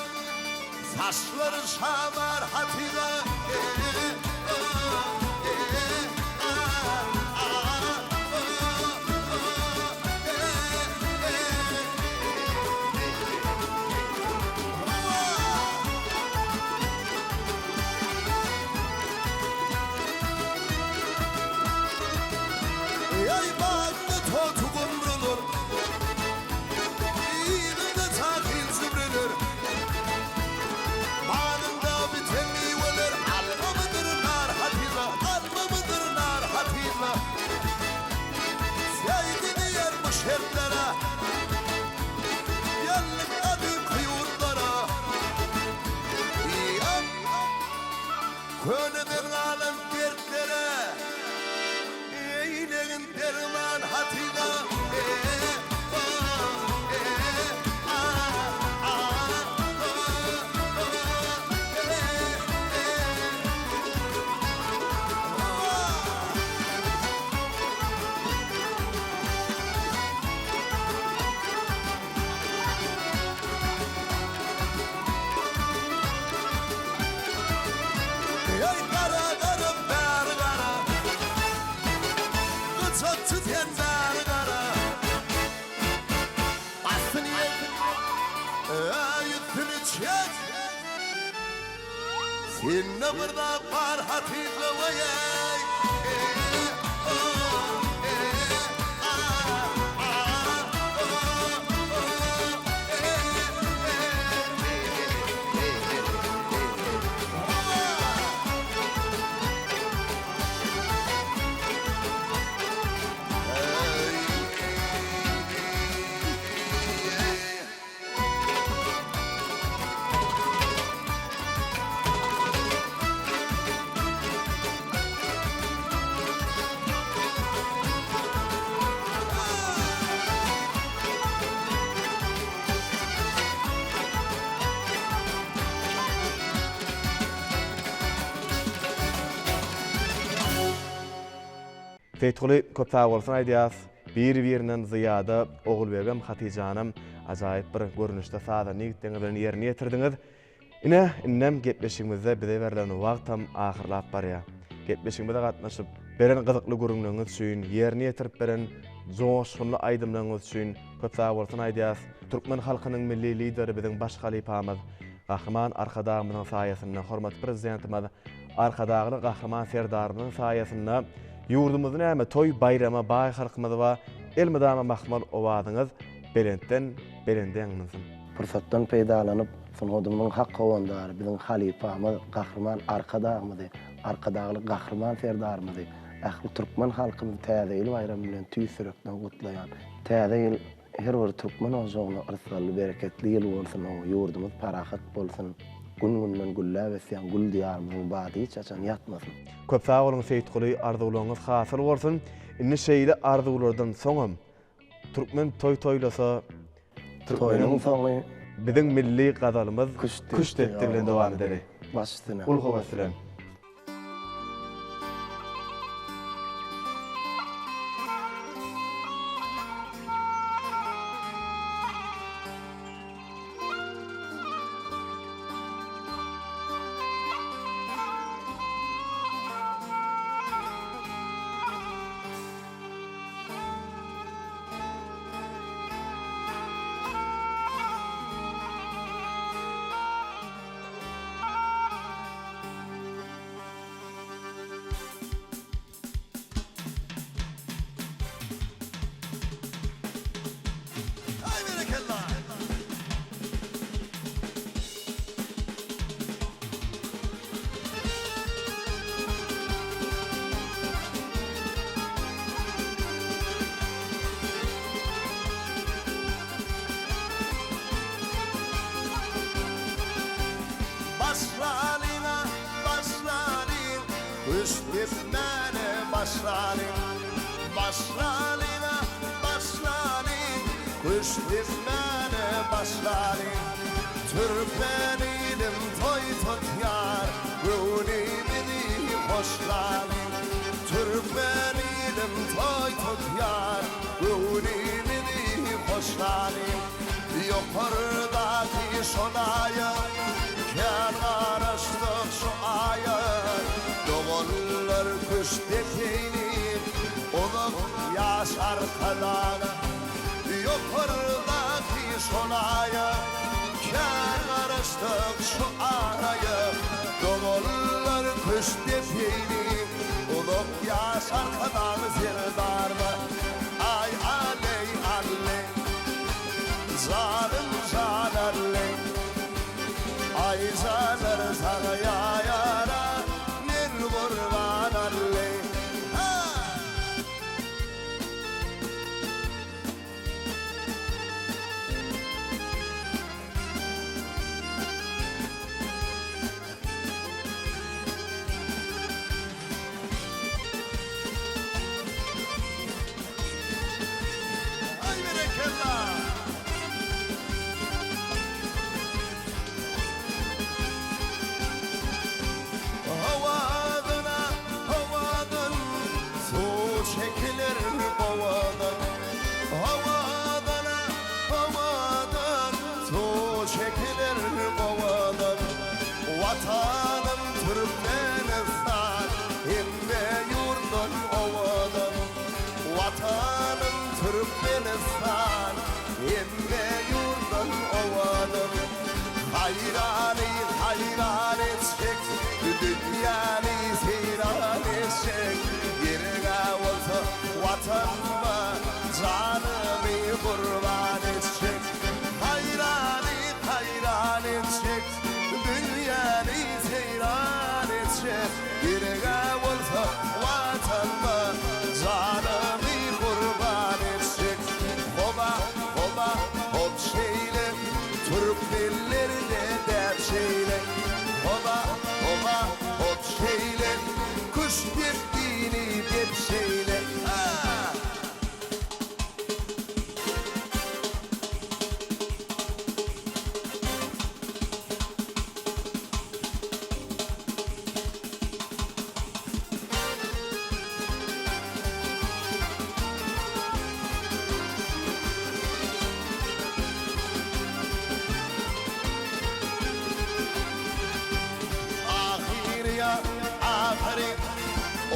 saçları şamar hatira. Ay bağlı totu kumrulur, İğninde takil zübrülür. Bağında biten meyveler, alma mıdır nar hatiza, alma mıdır nar hatiza. Seydini yermiş herlere, yallık adı kıyurlara. İyam, köneden alın dertlere, eylerin derman hatiza. Inne burada parhatıyla vayay Fethuli köp sağ bolsun aýdýas. Bir-birinden zyýada Ogulbegem Hatijanam ajaýyp bir görnüşde sada nigitdiňiz ýerine ýetirdiňiz. Innem gepleşigimizde bize berilen wagt tam ahyrlap barýar. Gepleşigimizde gatnaşyp beren gyzykly görüňüňiz üçin, ýerine ýetirip beren joşgunly aýdymlaryňyz üçin köp sağ bolsun aýdýas. Türkmen halkynyň milli lideri biziň baş halypamyz Gahryman Arkadağymyzyň saýasynda, hormat prezidentimiz Arkadagyly Gahryman Serdarynyň saýasynda yurdumuzun näme toy bayrama baý halkymyz we elmydama mahmal owadyňyz belenden Fırsatdan peýdalanyp, sunodumyň hak howandary biziň halypamyz Gahryman Arkadagyly Gahryman Serdarymyzy ähli türkmen halkymyz täze ýyl bayram bilen tüýsürekden gutlaýan. Täze ýyl her bir türkmen ojagyna arsaly bereketli ýyl bolsun, yurdumyz parahat bolsun. Gün-günden güllä besýän gül diýarymyň bady çaçan ýatmasyn. Köp sağ bolun Seyitguly, arzuwlaryňyz hasyl bolsun. Inni şeýle arzuwlardan soňam türkmen toýlasa Toýnyň soňy biziň milli gadalymyz kuş depdi bilen dowam ederi. Baş üstüne. Ulga basylan. Ay berekellah. Başlarına başlarım, üstüne başlarım. Başlarına başlarım, üstüne başlarım. Türkmeninim toy tutyar, ruhumini hoşlarım. Türkmeninim toy tutyar, ruhumini hoşlarım. Yukarıdaki şonaya kâr araştık şu ayar. Doğullar kuş defeynim, olup yaşar kadana. Yukarıdaki şonaya kâr araştık şu ayar. Doğullar kuş defeynim, olup yaşar kadana zirdarda. Ay aley aley, zalim zalim. Ay zalim sana yara, bir kurban aley. Ay berekellah. Havadan su çekilir ovadan. Havadan su çekilir ovadan. Vatanım Türkmenistan, inme yurdun ovadan. Vatanım Türkmenistan, inme yurdun ovadan. Hayrani hayrani çek kurban etcek. Hayrani hayran etcek, dünyayı seyran etcek. Birge olsa vatanma, canımı kurban etcek. Hoba hoba hop şeyle, Türk dillerine der şeyle. Hoba hoba hop şeyle, kuş dini bir şeyle. Ya ahiri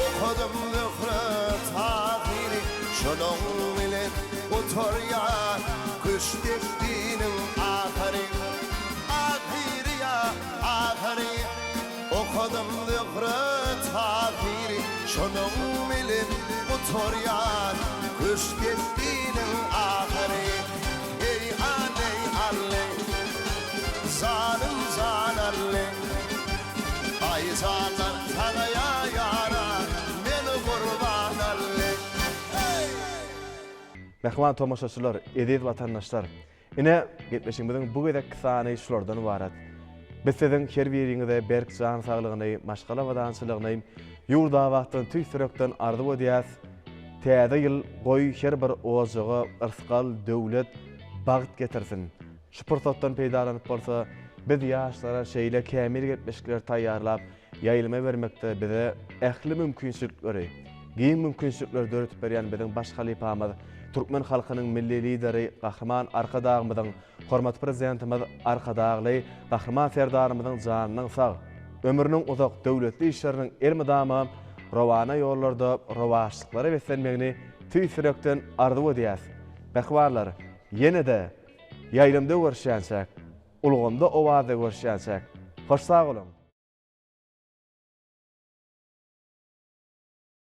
okudum zühre tahiri, şunun ile otur ya kuş diktiğinin ahiri. Ahiri ya ahiri okudum zühre tahiri, şunun ile otur ya kuş diktiğinin ahiri. Ey aley aley zalim zanarlı, ay zalim sana ya yara beni kurban alle. Mehman tomaşaçylar, edit vatandaşlar. Ine getmeşiňizden bu gedek sany şulardan ibaret. Biz sizin her biriňizde berk jan saglygyny, maşgala wadançylygyny, ýurda wagtdan tüýsürekden ardy edýäs. Täze ýyl goý her bir owazyga yrskal döwlet bagyt getirsin. Şu pursatdan peýdalanyp bolsa, biz ýaşlara şeýle kämil getmeşikler taýýarlap ýaýylma bermekde bize ähli mümkinçilikleri, giň mümkinçilikleri döretip berýän biziň baş halypamyz, Türkmen halkynyň milli lideri, Gahrman Arkadagymyzyň, hormat prezidentimiz Arkadagly, Gahrman serdarymyzyň janynyň sag, ömrüniň uzak döwletli işleriniň elmidama rowana ýollarda rowaşlyklary beslenmegini tüýsürekden ardy edýäs. Behwarlar, ýene-de ýaýlymda görüşýänsek, ulgamda owazda görüşýänsek, hoş sag bolun.